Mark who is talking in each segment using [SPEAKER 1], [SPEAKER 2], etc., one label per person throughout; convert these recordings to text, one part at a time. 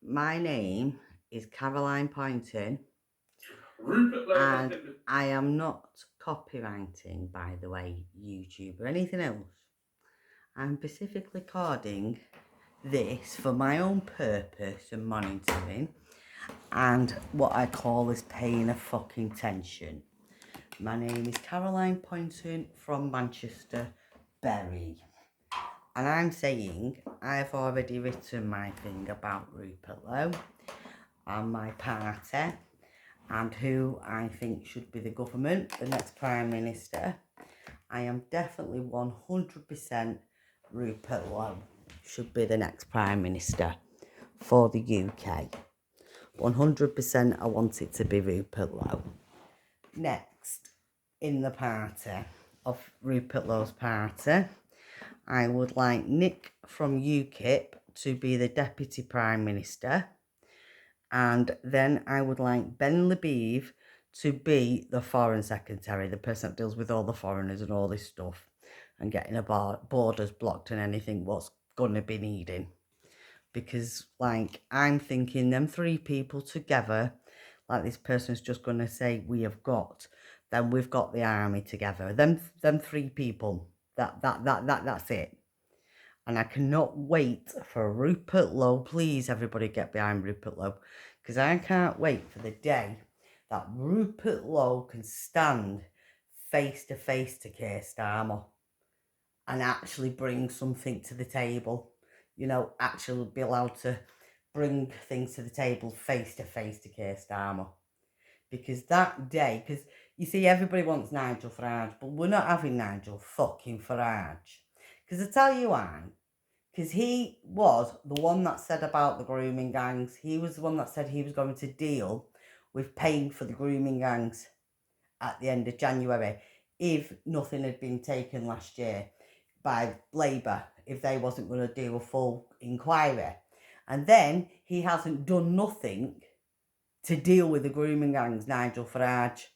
[SPEAKER 1] My name is Caroline Poynton,
[SPEAKER 2] Rupert Lowe.
[SPEAKER 1] and I am not copywriting, by the way, YouTube or anything else. I'm specifically recording this for my own purpose and monitoring and what I call is paying a fucking tension. My name is Caroline Poynton from Manchester, Bury. And I'm saying I've already written my thing about Rupert Lowe and my party and who I think should be the government, the next Prime Minister. I am definitely 100% Rupert Lowe should be the next Prime Minister for the UK. 100% I want it to be Rupert Lowe. Next, in the party of Rupert Lowe's party, I would like Nick from UKIP to be the Deputy Prime Minister. And then I would like Ben Lebeev to be the Foreign Secretary, the person that deals with all the foreigners and all this stuff and getting the borders blocked and anything what's going to be needing. Because, like, I'm thinking them three people together, like this person's just going to say, we have got, then we've got the army together. Them three people, that's it. And I cannot wait for Rupert Lowe. Please, everybody get behind Rupert Lowe. Because I can't wait for the day that Rupert Lowe can stand face to Keir Starmer and actually bring something to the table. You know, actually be allowed to bring things to the table face to Keir Starmer. Because that day, because you see, everybody wants Nigel Farage, but we're not having Nigel fucking Farage. Because I tell you why. Because he was the one that said about the grooming gangs. He was the one that said he was going to deal with paying for the grooming gangs at the end of January if nothing had been taken last year by Labour, if they wasn't going to do a full inquiry. And then he hasn't done nothing to deal with the grooming gangs, Nigel Farage.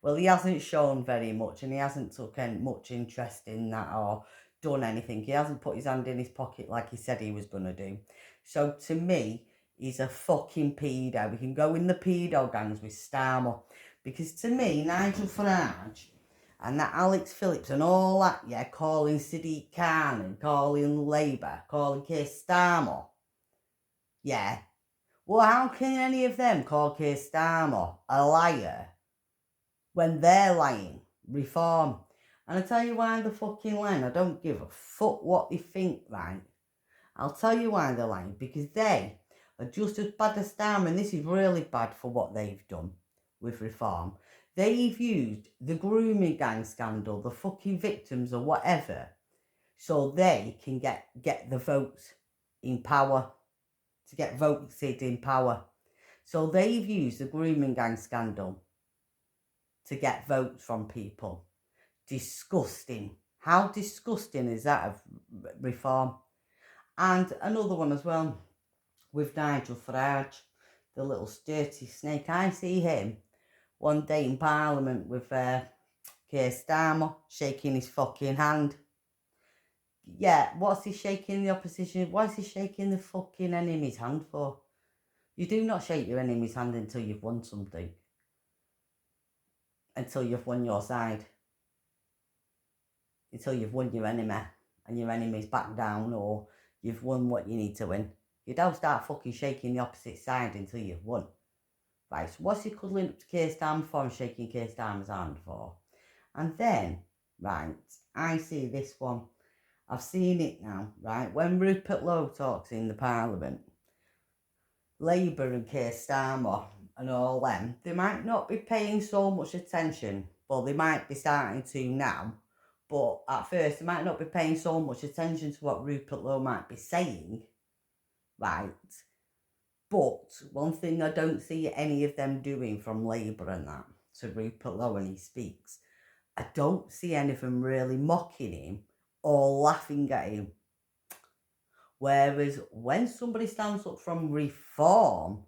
[SPEAKER 1] Well, he hasn't shown very much and he hasn't taken much interest in that or done anything. He hasn't put his hand in his pocket like he said he was going to do. So to me, he's a fucking pedo. We can go in the pedo gangs with Starmer. Because to me, Nigel Farage and that Alex Phillips and all that, yeah, calling Sadiq Khan and calling Labour, calling Keir Starmer, yeah. Well, how can any of them call Keir Starmer a liar when they're lying? Reform. And I tell you why they're fucking lying. I don't give a fuck what they think, right? I'll tell you why they're lying. Because they are just as bad as Starmer, and this is really bad for what they've done with reform. They've used the grooming gang scandal, the fucking victims or whatever, so they can get the votes in power, to get voted in power. So they've used the grooming gang scandal to get votes from people. Disgusting. How disgusting is that of reform? And another one as well with Nigel Farage, the little dirty snake. I see him one day in Parliament with Keir Starmer shaking his fucking hand. Yeah, what's he shaking the opposition? Why is he shaking the fucking enemy's hand for? You do not shake your enemy's hand until you've won something. Until you've won your side. Until you've won your enemy and your enemy's back down or you've won what you need to win. You don't start fucking shaking the opposite side until you've won. Right, so what's he cuddling up to Keir Starmer for and shaking Keir Starmer's hand for? And then, right, I see this one. I've seen it now, right? When Rupert Lowe talks in the Parliament, Labour and Keir Starmer and all them, they might not be paying so much attention. Well, they might be starting to now. But at first, they might not be paying so much attention to what Rupert Lowe might be saying, right? But one thing I don't see any of them doing from Labour and that, to Rupert Lowe when he speaks, I don't see any of them really mocking him or laughing at him. Whereas when somebody stands up from reform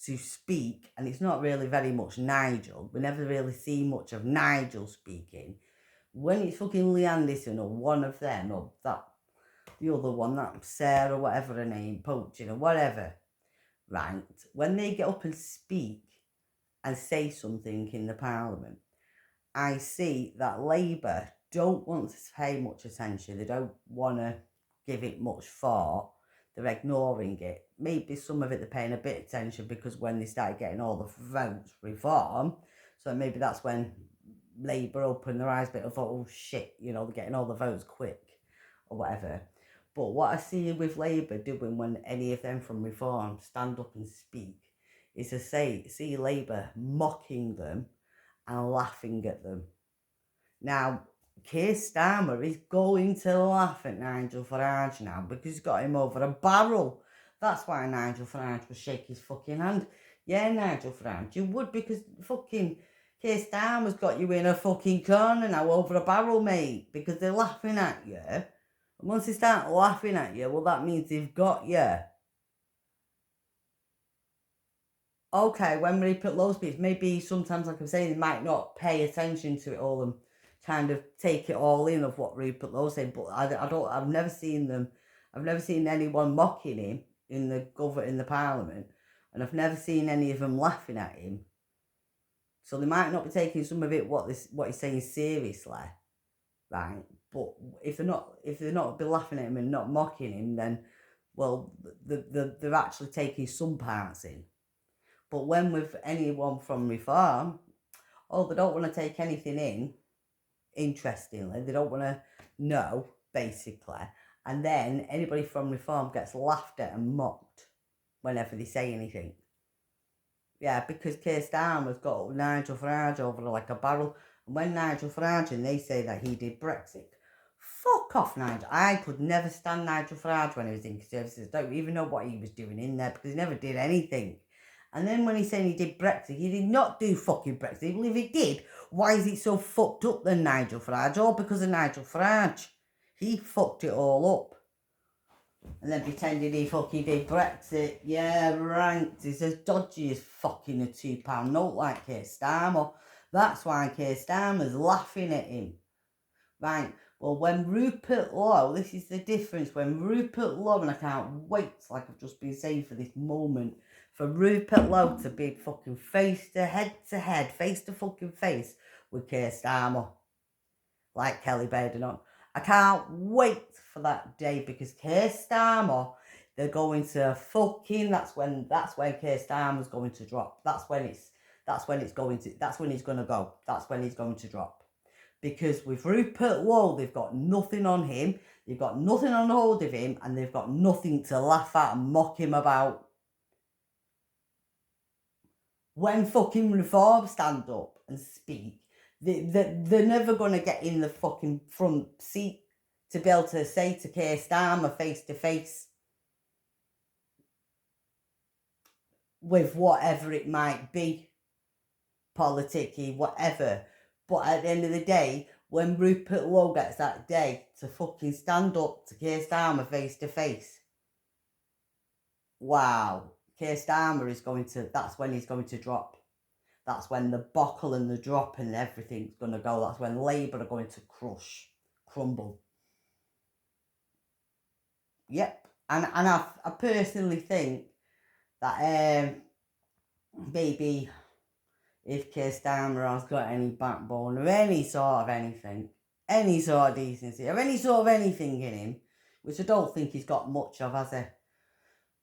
[SPEAKER 1] to speak, and it's not really very much Nigel, we never really see much of Nigel speaking. When it's fucking Lee Anderson or one of them, or that the other one, that Sarah, whatever her name, Poaching or whatever, right, when they get up and speak and say something in the Parliament, I see that Labour don't want to pay much attention. They don't want to give it much thought. They're ignoring it. Maybe some of it they're paying a bit of attention because when they started getting all the votes reform, so maybe that's when Labour opened their eyes a bit and thought, oh shit, you know, they're getting all the votes quick or whatever. But what I see with Labour doing when any of them from reform stand up and speak is to see Labour mocking them and laughing at them. Now, Keir Starmer is going to laugh at Nigel Farage now because he's got him over a barrel. That's why Nigel Farage was shaking his fucking hand. Yeah, Nigel Farage, you would, because fucking Keir Starmer's got you in a fucking corner now over a barrel, mate, because they're laughing at you. And once they start laughing at you, well, that means they've got you. Okay, when Rupert Lowe speaks, maybe sometimes, like I'm saying, they might not pay attention to it all and kind of take it all in of what Rupert Lowe said. But I've never seen anyone mocking him in the Parliament, and I've never seen any of them laughing at him. So they might not be taking some of it what he's saying seriously, right? But if they're not be laughing at him and not mocking him, then well, they're actually taking some parts in. But when with anyone from Reform, they don't want to take anything in, interestingly. They don't want to know, basically. And then anybody from Reform gets laughed at and mocked whenever they say anything. Yeah, because Keir Starmer's got Nigel Farage over like a barrel. And when Nigel Farage and they say that he did Brexit, fuck off, Nigel. I could never stand Nigel Farage when he was in Conservatives. I don't even know what he was doing in there because he never did anything. And then when he said he did Brexit, he did not do fucking Brexit. Well, if he did, why is it so fucked up then, Nigel Farage? All because of Nigel Farage. He fucked it all up. And then pretended he fucking did Brexit. Yeah, right. He's as dodgy as fucking a £2 note like Keir Starmer. That's why Keir Starmer's laughing at him. Right. Well, when Rupert Lowe, this is the difference. When Rupert Lowe, and I can't wait, like I've just been saying, for this moment, for Rupert Lowe to be fucking face to fucking face with Keir Starmer, like Kelly Baden on. I can't wait for that day because Keir Starmer, they're going to fucking. That's when Keir Starmer's going to drop. That's when he's going to drop. Because with Rupert Lowe, they've got nothing on him, they've got nothing on hold of him, and they've got nothing to laugh at and mock him about. When fucking Reform stand up and speak, they're never going to get in the fucking front seat to be able to say to Keir Starmer face to face with whatever it might be, politicky, whatever. But at the end of the day, when Rupert Lowe gets that day to fucking stand up to Keir Starmer face to face, wow, Keir Starmer that's when he's going to drop. That's when the buckle and the drop and everything's going to go. That's when Labour are going to crumble. Yep. And I personally think that maybe if Keir Starmer has got any backbone or any sort of anything, any sort of decency or any sort of anything in him, which I don't think he's got much of, has he?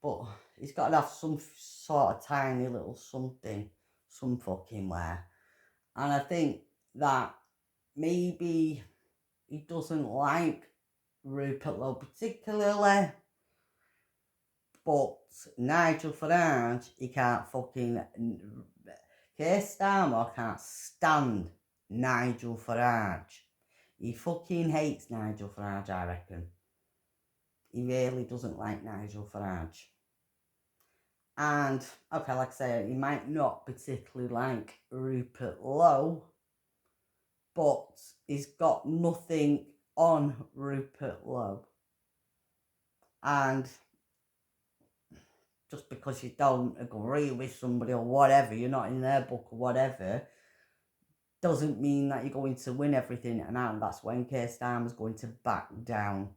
[SPEAKER 1] But he's got to have some sort of tiny little something, some fucking where. And I think that maybe he doesn't like Rupert Lowe particularly, but Nigel Farage, he can't fucking. Keir Starmer can't stand Nigel Farage. He fucking hates Nigel Farage, I reckon. He really doesn't like Nigel Farage. And, okay, like I say, he might not particularly like Rupert Lowe, but he's got nothing on Rupert Lowe. And just because you don't agree with somebody or whatever, you're not in their book or whatever, doesn't mean that you're going to win everything. And that's when Keir Starmer's going to back down.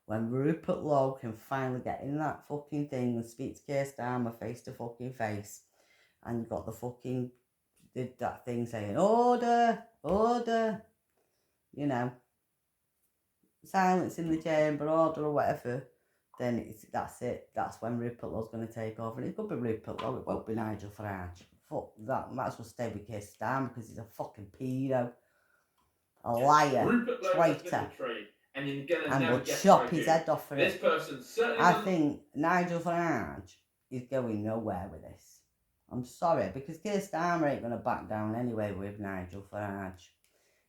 [SPEAKER 1] when Rupert Lowe can finally get in that fucking thing and speak to Keir Starmer face to fucking face, and you've got the fucking, did that thing saying, order, order, you know, silence in the chamber, order or whatever, then that's it. That's when Rupert Lowe's going to take over. And it could be Rupert Lowe, it won't be Nigel Farage. Fuck that, might as well stay with Keir Starmer because he's a fucking pedo. A liar, traitor, and will chop his head off for it. I think Nigel Farage is going nowhere with this. I'm sorry, because Keir Starmer ain't going to back down anyway with Nigel Farage.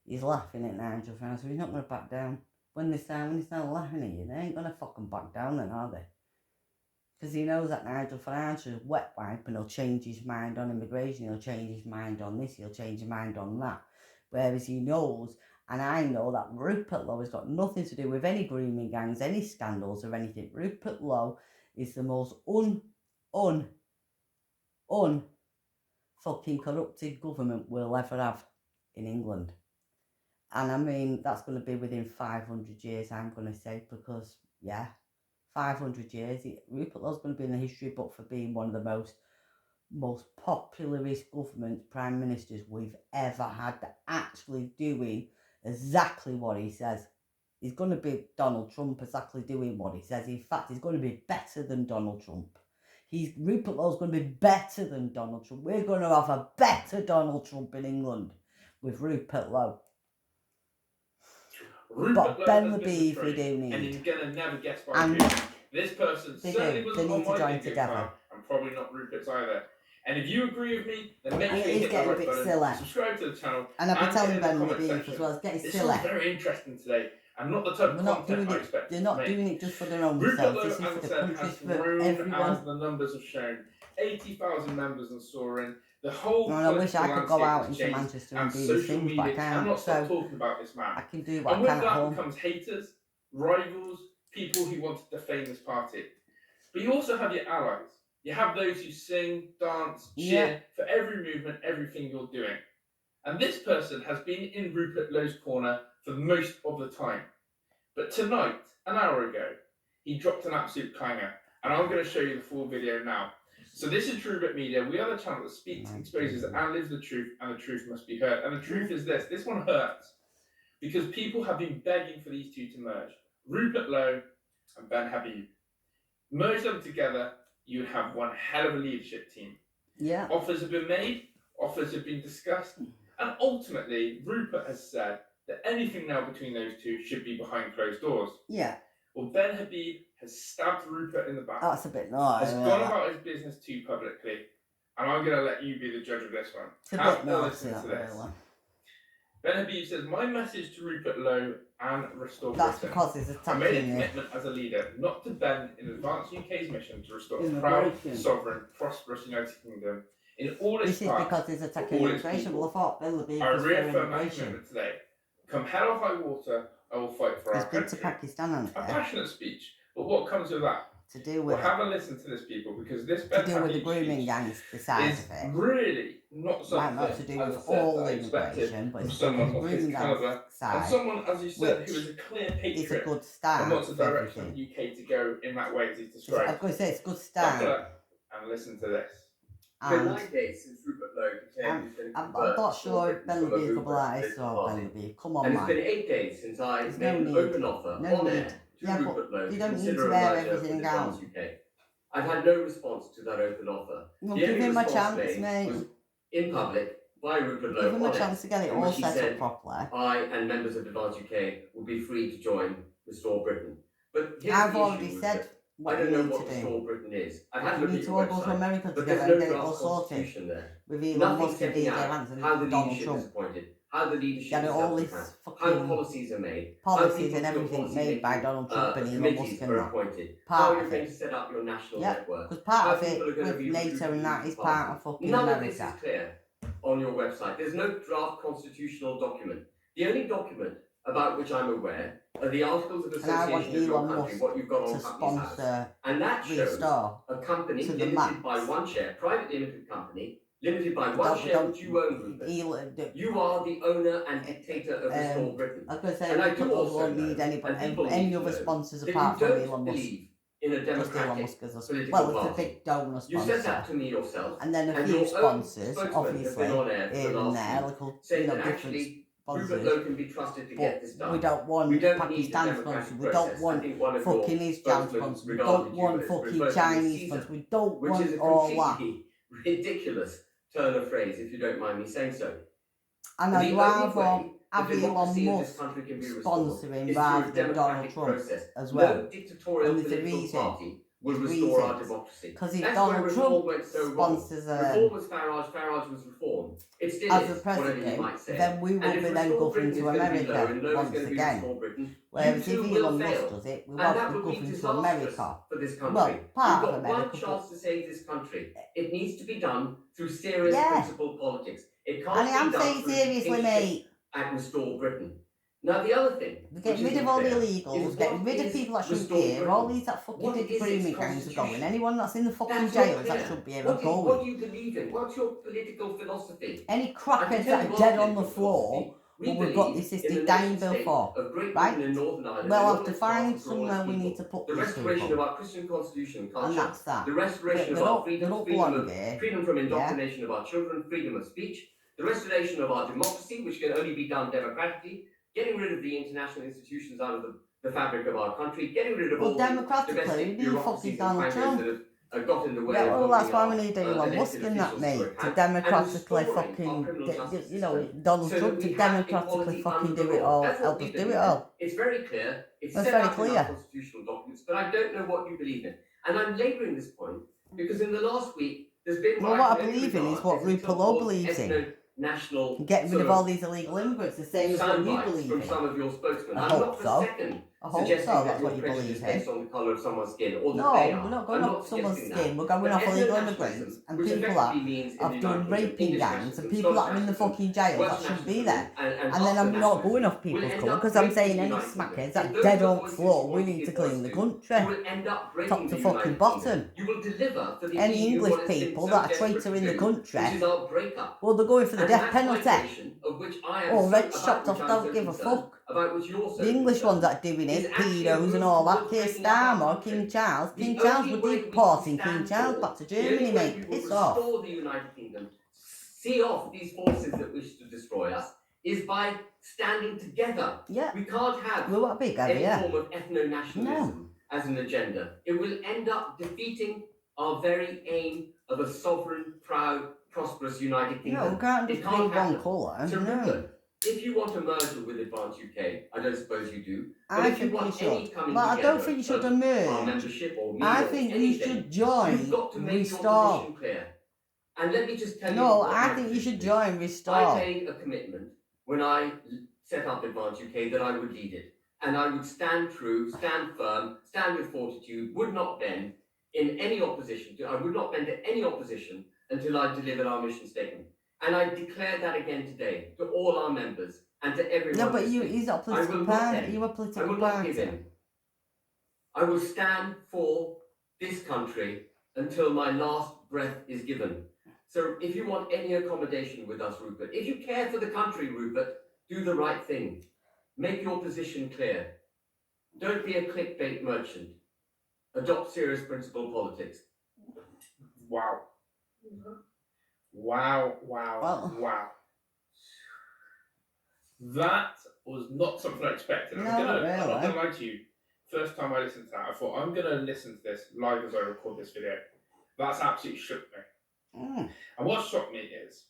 [SPEAKER 1] He's laughing at Nigel Farage, so he's not going to back down. When they start laughing at you, they ain't going to fucking back down then, are they? Because he knows that Nigel Farage is wet wipe and he'll change his mind on immigration, he'll change his mind on this, he'll change his mind on that. Whereas he knows, and I know, that Rupert Lowe has got nothing to do with any grooming gangs, any scandals or anything. Rupert Lowe is the most fucking corrupted government we'll ever have in England. And I mean, that's going to be within 500 years, I'm going to say, because, yeah, 500 years, Rupert Lowe's going to be in the history book for being one of the most popularist government prime ministers we've ever had, actually doing exactly what he says. He's going to be Donald Trump exactly doing what he says. In fact, he's going to be better than Donald Trump. Rupert Lowe's going to be better than Donald Trump. We're going to have a better Donald Trump in England with Rupert Lowe. But Ben the Beef we do need.
[SPEAKER 2] And you're going to never guess by who. This person certainly wasn't on my bingo card, and probably not Rupert's either. And if you agree with me, then make sure you hit the like button, subscribe to the channel,
[SPEAKER 1] and I'll be telling Ben the Beef as well. It's getting silly.
[SPEAKER 2] This is very interesting today. I'm not the type of content I expect.
[SPEAKER 1] They're not doing it just for their own self. This is for the country, for everyone.
[SPEAKER 2] As the numbers have shown, 80,000 members and soaring. The whole
[SPEAKER 1] I wish I could go out into Manchester and do these things, but I can't.
[SPEAKER 2] So talking about this man.
[SPEAKER 1] I can do what I can at home.
[SPEAKER 2] And with that comes haters, rivals, people who want to defame this party. But you also have your allies. You have those who sing, dance, cheer for every movement, everything you're doing. And this person has been in Rupert Lowe's corner for most of the time. But tonight, an hour ago, he dropped an absolute clanger. And I'm going to show you the full video now. So this is Rupert Media. We are the channel that speaks, exposes, and lives the truth, and the truth must be heard. And the truth is this. This one hurts. Because people have been begging for these two to merge. Rupert Lowe and Ben Habib. Merge them together, you would have one hell of a leadership team.
[SPEAKER 1] Yeah.
[SPEAKER 2] Offers have been made, offers have been discussed, and ultimately, Rupert has said that anything now between those two should be behind closed doors.
[SPEAKER 1] Yeah.
[SPEAKER 2] Well, Ben Habib has stabbed Rupert in the back.
[SPEAKER 1] That's a bit nice.
[SPEAKER 2] Has gone about his business too publicly, and I'm going to let you be the judge of this one.
[SPEAKER 1] It's a bit nice, listen to this. Really.
[SPEAKER 2] Ben Habib says, my message to Rupert Lowe and Restore
[SPEAKER 1] That's
[SPEAKER 2] Britain.
[SPEAKER 1] because he's attacking
[SPEAKER 2] I made a commitment as a leader not to bend in advance UK's mission to restore a proud, sovereign, prosperous United Kingdom in all its parts.
[SPEAKER 1] This is because he's attacking immigration. Well, I thought Ben Habib
[SPEAKER 2] I
[SPEAKER 1] was for
[SPEAKER 2] reaffirm my
[SPEAKER 1] immigration.
[SPEAKER 2] commitment today. Come hell or high water, I will fight for our country.
[SPEAKER 1] He's been to Pakistan, hasn't he?
[SPEAKER 2] A passionate speech, but what comes with that?
[SPEAKER 1] To do with
[SPEAKER 2] have a listen to this, people, because this Ben
[SPEAKER 1] to do with the grooming gangs beside
[SPEAKER 2] is
[SPEAKER 1] of it.
[SPEAKER 2] Really not something
[SPEAKER 1] not to do with all immigration, but it's
[SPEAKER 2] someone
[SPEAKER 1] the
[SPEAKER 2] of his
[SPEAKER 1] grooming
[SPEAKER 2] calibre
[SPEAKER 1] side.
[SPEAKER 2] And someone, as you said, who is a clear patriot.
[SPEAKER 1] It's a good start.
[SPEAKER 2] And wants the direction of the UK to go in that way as he's described.
[SPEAKER 1] I've got to say, it's a good start.
[SPEAKER 2] And listen to this.
[SPEAKER 3] It's been 9 days since Rupert Lowe became
[SPEAKER 1] I'm not sure if Ben will be a couple of artists or Ben will be. Come on,
[SPEAKER 3] and
[SPEAKER 1] man.
[SPEAKER 3] it's been 8 days since I made an open offer on air to Rupert Lowe to consider a merger with Advance UK. I've had no response to that open offer.
[SPEAKER 1] Well, give him a chance, mate.
[SPEAKER 3] Was in public by Rupert Lowe.
[SPEAKER 1] Give him a chance to get it all set up properly.
[SPEAKER 3] I and members of Advance UK will be free to join Restore Britain. But
[SPEAKER 1] I've already said what you need to do.
[SPEAKER 3] Restore Britain is.
[SPEAKER 1] You need to all go to America together and get it all sorted. With Elon Musk and DJ Vance and Donald Trump.
[SPEAKER 3] How the leadership
[SPEAKER 1] get all this fucking
[SPEAKER 3] policies are made,
[SPEAKER 1] policies and everything made by Donald Trump and Elon Musk and that. Part of it.
[SPEAKER 3] To set up your national network.
[SPEAKER 1] Because part of it with NATO and that is part of fucking America.
[SPEAKER 3] None of this is clear on your website. There's no draft constitutional document. The only document about which I'm aware are the articles of association of your country, what you've got on Companies House. And that shows a company limited by one share, private limited company, limited by one share which you own, Rupert. You are the owner and dictator of Restore Britain.
[SPEAKER 1] I was going to say,
[SPEAKER 3] And I do
[SPEAKER 1] people
[SPEAKER 3] also
[SPEAKER 1] won't
[SPEAKER 3] know,
[SPEAKER 1] need
[SPEAKER 3] and
[SPEAKER 1] any other sponsors
[SPEAKER 3] that
[SPEAKER 1] apart
[SPEAKER 3] you
[SPEAKER 1] from
[SPEAKER 3] don't
[SPEAKER 1] Elon Musk.
[SPEAKER 3] believe in a
[SPEAKER 1] Just Elon
[SPEAKER 3] democratic
[SPEAKER 1] Musk as a
[SPEAKER 3] political
[SPEAKER 1] well, it's a
[SPEAKER 3] party.
[SPEAKER 1] big donor sponsor.
[SPEAKER 3] You said that to me yourself.
[SPEAKER 1] And then a
[SPEAKER 3] and
[SPEAKER 1] few
[SPEAKER 3] your own
[SPEAKER 1] sponsors,
[SPEAKER 3] spokesman
[SPEAKER 1] obviously,
[SPEAKER 3] has been on air for
[SPEAKER 1] here
[SPEAKER 3] the
[SPEAKER 1] and
[SPEAKER 3] last
[SPEAKER 1] there,
[SPEAKER 3] week,
[SPEAKER 1] little,
[SPEAKER 3] saying that
[SPEAKER 1] different
[SPEAKER 3] actually Rupert
[SPEAKER 1] sponsors.
[SPEAKER 3] Lowe can be trusted to get this done.
[SPEAKER 1] We don't want
[SPEAKER 3] We don't need a
[SPEAKER 1] Pakistan
[SPEAKER 3] democratic
[SPEAKER 1] sponsors. We don't
[SPEAKER 3] process. I
[SPEAKER 1] want
[SPEAKER 3] think one of
[SPEAKER 1] fucking
[SPEAKER 3] your
[SPEAKER 1] Islam
[SPEAKER 3] spokesmen
[SPEAKER 1] sponsors. We
[SPEAKER 3] regarded
[SPEAKER 1] don't
[SPEAKER 3] you
[SPEAKER 1] want
[SPEAKER 3] as
[SPEAKER 1] fucking
[SPEAKER 3] referred to as
[SPEAKER 1] Chinese
[SPEAKER 3] Caesar,
[SPEAKER 1] sponsors. We don't
[SPEAKER 3] which
[SPEAKER 1] want
[SPEAKER 3] is a
[SPEAKER 1] all that.
[SPEAKER 3] completely ridiculous turn of phrase, if you don't mind me saying so.
[SPEAKER 1] And
[SPEAKER 3] The
[SPEAKER 1] I'd
[SPEAKER 3] only
[SPEAKER 1] rather
[SPEAKER 3] way
[SPEAKER 1] have
[SPEAKER 3] that democracy
[SPEAKER 1] Elon
[SPEAKER 3] in this
[SPEAKER 1] Musk
[SPEAKER 3] country can be restored
[SPEAKER 1] sponsoring
[SPEAKER 3] is
[SPEAKER 1] rather
[SPEAKER 3] through a
[SPEAKER 1] than Donald
[SPEAKER 3] democratic
[SPEAKER 1] Trump
[SPEAKER 3] process.
[SPEAKER 1] as well.
[SPEAKER 3] No dictatorial
[SPEAKER 1] And there's a
[SPEAKER 3] political
[SPEAKER 1] reason.
[SPEAKER 3] party will
[SPEAKER 1] There's
[SPEAKER 3] restore our
[SPEAKER 1] reasons.
[SPEAKER 3] democracy.
[SPEAKER 1] Because if
[SPEAKER 3] That's
[SPEAKER 1] Donald
[SPEAKER 3] where reform
[SPEAKER 1] Trump
[SPEAKER 3] went so wrong.
[SPEAKER 1] sponsors
[SPEAKER 3] Reform was Farage, Farage was reform. It still
[SPEAKER 1] as
[SPEAKER 3] is,
[SPEAKER 1] a
[SPEAKER 3] whatever you
[SPEAKER 1] president,
[SPEAKER 3] might say.
[SPEAKER 1] then we will
[SPEAKER 3] And
[SPEAKER 1] be
[SPEAKER 3] if
[SPEAKER 1] then
[SPEAKER 3] Restore
[SPEAKER 1] governed
[SPEAKER 3] Britain is
[SPEAKER 1] to
[SPEAKER 3] going to be Lowe
[SPEAKER 1] America
[SPEAKER 3] and Lowe is
[SPEAKER 1] once
[SPEAKER 3] going to be
[SPEAKER 1] again.
[SPEAKER 3] Restore Britain,
[SPEAKER 1] Whereas
[SPEAKER 3] you
[SPEAKER 1] if
[SPEAKER 3] too will
[SPEAKER 1] Elon Musk
[SPEAKER 3] fail.
[SPEAKER 1] does it, we
[SPEAKER 3] And
[SPEAKER 1] won't
[SPEAKER 3] that
[SPEAKER 1] be
[SPEAKER 3] would be
[SPEAKER 1] governed to
[SPEAKER 3] disastrous
[SPEAKER 1] America.
[SPEAKER 3] for this country.
[SPEAKER 1] Well, part
[SPEAKER 3] We've
[SPEAKER 1] of
[SPEAKER 3] got
[SPEAKER 1] America,
[SPEAKER 3] one chance
[SPEAKER 1] but
[SPEAKER 3] to save this country. It needs to be done through serious
[SPEAKER 1] yeah.
[SPEAKER 3] principled politics. It can't
[SPEAKER 1] And I am
[SPEAKER 3] be done
[SPEAKER 1] saying
[SPEAKER 3] through
[SPEAKER 1] seriously,
[SPEAKER 3] dictatorship
[SPEAKER 1] mate.
[SPEAKER 3] and Restore Britain. Now the other thing,
[SPEAKER 1] Getting rid of all the illegals, getting rid of people that shouldn't be here, all these that fucking did the grooming gangs are going. Anyone that's in the fucking jails that should be here are going.
[SPEAKER 3] What do you believe in? What's your political philosophy?
[SPEAKER 1] Any crackheads that are dead on the floor, well, we've got the assisted dying bill for, right? We'll have to find somewhere we need to put
[SPEAKER 3] the
[SPEAKER 1] these
[SPEAKER 3] restoration
[SPEAKER 1] people.
[SPEAKER 3] of our Christian constitution and culture,
[SPEAKER 1] And that's that.
[SPEAKER 3] the restoration
[SPEAKER 1] They
[SPEAKER 3] of our
[SPEAKER 1] don't
[SPEAKER 3] freedom,
[SPEAKER 1] belong here.
[SPEAKER 3] freedom from indoctrination of our children, freedom of speech, the restoration of our democracy, which can only be done democratically, getting rid of the international institutions out of the fabric of our country, getting rid of all the domestic bureaucracies and clangers that have got in the way of
[SPEAKER 1] well, that's why we
[SPEAKER 3] holding
[SPEAKER 1] need
[SPEAKER 3] our
[SPEAKER 1] Elon Musk
[SPEAKER 3] elected
[SPEAKER 1] in that,
[SPEAKER 3] officials
[SPEAKER 1] mate.
[SPEAKER 3] to
[SPEAKER 1] To
[SPEAKER 3] account,
[SPEAKER 1] democratically
[SPEAKER 3] and restoring our
[SPEAKER 1] fucking,
[SPEAKER 3] criminal justice
[SPEAKER 1] you know,
[SPEAKER 3] system
[SPEAKER 1] Donald
[SPEAKER 3] so
[SPEAKER 1] Trump
[SPEAKER 3] that
[SPEAKER 1] to
[SPEAKER 3] we have
[SPEAKER 1] democratically
[SPEAKER 3] equality
[SPEAKER 1] fucking
[SPEAKER 3] under
[SPEAKER 1] do
[SPEAKER 3] the
[SPEAKER 1] it
[SPEAKER 3] law.
[SPEAKER 1] all,
[SPEAKER 3] That's what
[SPEAKER 1] help
[SPEAKER 3] we
[SPEAKER 1] us do
[SPEAKER 3] believe
[SPEAKER 1] it
[SPEAKER 3] in.
[SPEAKER 1] all.
[SPEAKER 3] It's very clear. It's
[SPEAKER 1] That's
[SPEAKER 3] set
[SPEAKER 1] very
[SPEAKER 3] out in
[SPEAKER 1] clear.
[SPEAKER 3] our constitutional documents, but I don't know what you believe in. And I'm labouring this point because in the last week there's been
[SPEAKER 1] Well, what I believe in is what Rupert Lowe believes in.
[SPEAKER 3] National
[SPEAKER 1] Getting rid of all these illegal immigrants, the same as what you believe
[SPEAKER 3] from
[SPEAKER 1] in.
[SPEAKER 3] some of your spokesmen.
[SPEAKER 1] I
[SPEAKER 3] I'm
[SPEAKER 1] hope
[SPEAKER 3] not for
[SPEAKER 1] so.
[SPEAKER 3] a second
[SPEAKER 1] I hope
[SPEAKER 3] suggesting
[SPEAKER 1] so,
[SPEAKER 3] that
[SPEAKER 1] that's
[SPEAKER 3] your
[SPEAKER 1] what you
[SPEAKER 3] prejudice
[SPEAKER 1] believe
[SPEAKER 3] is
[SPEAKER 1] in.
[SPEAKER 3] based on the colour of someone's skin, or that
[SPEAKER 1] No,
[SPEAKER 3] they are.
[SPEAKER 1] we're not going off someone's
[SPEAKER 3] suggesting
[SPEAKER 1] skin,
[SPEAKER 3] that.
[SPEAKER 1] we're going
[SPEAKER 3] But
[SPEAKER 1] off illegal
[SPEAKER 3] ethno-nationalism,
[SPEAKER 1] immigrants and
[SPEAKER 3] which
[SPEAKER 1] people that
[SPEAKER 3] effectively means in
[SPEAKER 1] have
[SPEAKER 3] the
[SPEAKER 1] done
[SPEAKER 3] United Kingdom,
[SPEAKER 1] raping
[SPEAKER 3] English
[SPEAKER 1] gangs and
[SPEAKER 3] nationalism,
[SPEAKER 1] people that are
[SPEAKER 3] Scottish
[SPEAKER 1] in the
[SPEAKER 3] nationalism,
[SPEAKER 1] fucking jails that
[SPEAKER 3] Welsh
[SPEAKER 1] shouldn't be
[SPEAKER 3] nationalism,
[SPEAKER 1] there.
[SPEAKER 3] and
[SPEAKER 1] And then I'm
[SPEAKER 3] Ulster
[SPEAKER 1] not going off
[SPEAKER 3] nationalism
[SPEAKER 1] people's
[SPEAKER 3] will end
[SPEAKER 1] colour
[SPEAKER 3] up
[SPEAKER 1] because I'm
[SPEAKER 3] breaking
[SPEAKER 1] saying
[SPEAKER 3] the
[SPEAKER 1] any
[SPEAKER 3] United Kingdom.
[SPEAKER 1] smackheads
[SPEAKER 3] If
[SPEAKER 1] that
[SPEAKER 3] those
[SPEAKER 1] dead
[SPEAKER 3] are
[SPEAKER 1] on
[SPEAKER 3] the voices
[SPEAKER 1] floor,
[SPEAKER 3] you
[SPEAKER 1] we
[SPEAKER 3] want to
[SPEAKER 1] need to
[SPEAKER 3] give
[SPEAKER 1] clean
[SPEAKER 3] voice
[SPEAKER 1] the
[SPEAKER 3] to,
[SPEAKER 1] country.
[SPEAKER 3] you will end up breaking
[SPEAKER 1] Top to
[SPEAKER 3] the
[SPEAKER 1] fucking
[SPEAKER 3] United
[SPEAKER 1] bottom.
[SPEAKER 3] Kingdom. You will deliver for the
[SPEAKER 1] Any
[SPEAKER 3] EU
[SPEAKER 1] English
[SPEAKER 3] what it's been
[SPEAKER 1] people
[SPEAKER 3] so
[SPEAKER 1] that are
[SPEAKER 3] desperate
[SPEAKER 1] traitor
[SPEAKER 3] to
[SPEAKER 1] in the
[SPEAKER 3] do,
[SPEAKER 1] country,
[SPEAKER 3] which is our breakup.
[SPEAKER 1] well, they're going for the
[SPEAKER 3] And
[SPEAKER 1] death
[SPEAKER 3] that
[SPEAKER 1] penalty.
[SPEAKER 3] migration of which I am
[SPEAKER 1] Oh,
[SPEAKER 3] so,
[SPEAKER 1] red
[SPEAKER 3] about
[SPEAKER 1] chopped
[SPEAKER 3] which
[SPEAKER 1] off,
[SPEAKER 3] I'm
[SPEAKER 1] don't
[SPEAKER 3] so
[SPEAKER 1] give a
[SPEAKER 3] concerned,
[SPEAKER 1] fuck.
[SPEAKER 3] about which you're so
[SPEAKER 1] The English
[SPEAKER 3] concerned,
[SPEAKER 1] ones that are doing
[SPEAKER 3] is
[SPEAKER 1] it,
[SPEAKER 3] actually a
[SPEAKER 1] pedos
[SPEAKER 3] move
[SPEAKER 1] and all that,
[SPEAKER 3] towards
[SPEAKER 1] Keir
[SPEAKER 3] breaking up our
[SPEAKER 1] Starmer,
[SPEAKER 3] country.
[SPEAKER 1] King Charles.
[SPEAKER 3] The
[SPEAKER 1] King Charles
[SPEAKER 3] only
[SPEAKER 1] would
[SPEAKER 3] way we
[SPEAKER 1] deporting
[SPEAKER 3] can
[SPEAKER 1] King
[SPEAKER 3] stand
[SPEAKER 1] Charles
[SPEAKER 3] for,
[SPEAKER 1] back to
[SPEAKER 3] the
[SPEAKER 1] Germany,
[SPEAKER 3] only way
[SPEAKER 1] mate.
[SPEAKER 3] we will
[SPEAKER 1] Piss off.
[SPEAKER 3] restore the United Kingdom, see off these forces that wish to destroy us, is by standing together.
[SPEAKER 1] Yeah.
[SPEAKER 3] We can't have
[SPEAKER 1] We want a big area,
[SPEAKER 3] any
[SPEAKER 1] yeah.
[SPEAKER 3] form of ethno-nationalism as an agenda. It will end up defeating our very aim of a sovereign, proud, prosperous United Kingdom.
[SPEAKER 1] No, we can't
[SPEAKER 3] It
[SPEAKER 1] just be
[SPEAKER 3] can't happen.
[SPEAKER 1] one colour.
[SPEAKER 3] So
[SPEAKER 1] No.
[SPEAKER 3] Rupert, if you want a merger with Advance UK, I don't suppose you do. But
[SPEAKER 1] I
[SPEAKER 3] if you
[SPEAKER 1] think you
[SPEAKER 3] want any
[SPEAKER 1] should.
[SPEAKER 3] coming
[SPEAKER 1] But I don't
[SPEAKER 3] together
[SPEAKER 1] think you should
[SPEAKER 3] of our
[SPEAKER 1] emerge.
[SPEAKER 3] membership or me
[SPEAKER 1] I
[SPEAKER 3] or
[SPEAKER 1] think you
[SPEAKER 3] anything,
[SPEAKER 1] should
[SPEAKER 3] you've
[SPEAKER 1] join
[SPEAKER 3] got to make your
[SPEAKER 1] Restore.
[SPEAKER 3] position clear. And let me just tell you
[SPEAKER 1] No,
[SPEAKER 3] what
[SPEAKER 1] I
[SPEAKER 3] my
[SPEAKER 1] think you
[SPEAKER 3] position
[SPEAKER 1] should
[SPEAKER 3] is.
[SPEAKER 1] join
[SPEAKER 3] I
[SPEAKER 1] Restore.
[SPEAKER 3] made a commitment when I set up Advance UK that I would lead it. And I would stand true, stand firm, stand with fortitude, would not bend in any opposition. I would not bend to any opposition until I delivered our mission statement. And I declare that again today to all our members and to everyone.
[SPEAKER 1] No, but
[SPEAKER 3] listening.
[SPEAKER 1] he's not a political party. You're a
[SPEAKER 3] I
[SPEAKER 1] political
[SPEAKER 3] will not give
[SPEAKER 1] party.
[SPEAKER 3] in. I will stand for this country until my last breath is given. So if you want any accommodation with us, Rupert, if you care for the country, Rupert, do the right thing. Make your position clear. Don't be a clickbait merchant. Adopt serious principle politics.
[SPEAKER 2] Wow. Wow, wow,
[SPEAKER 1] Well-
[SPEAKER 2] wow. That was not something I expected.
[SPEAKER 1] No,
[SPEAKER 2] I'm
[SPEAKER 1] not
[SPEAKER 2] not
[SPEAKER 1] really.
[SPEAKER 2] gonna lie to you. First time I listened to that, I thought I'm gonna listen to this live as I record this video. That's absolutely shook me.
[SPEAKER 1] Mm.
[SPEAKER 2] And what shocked me is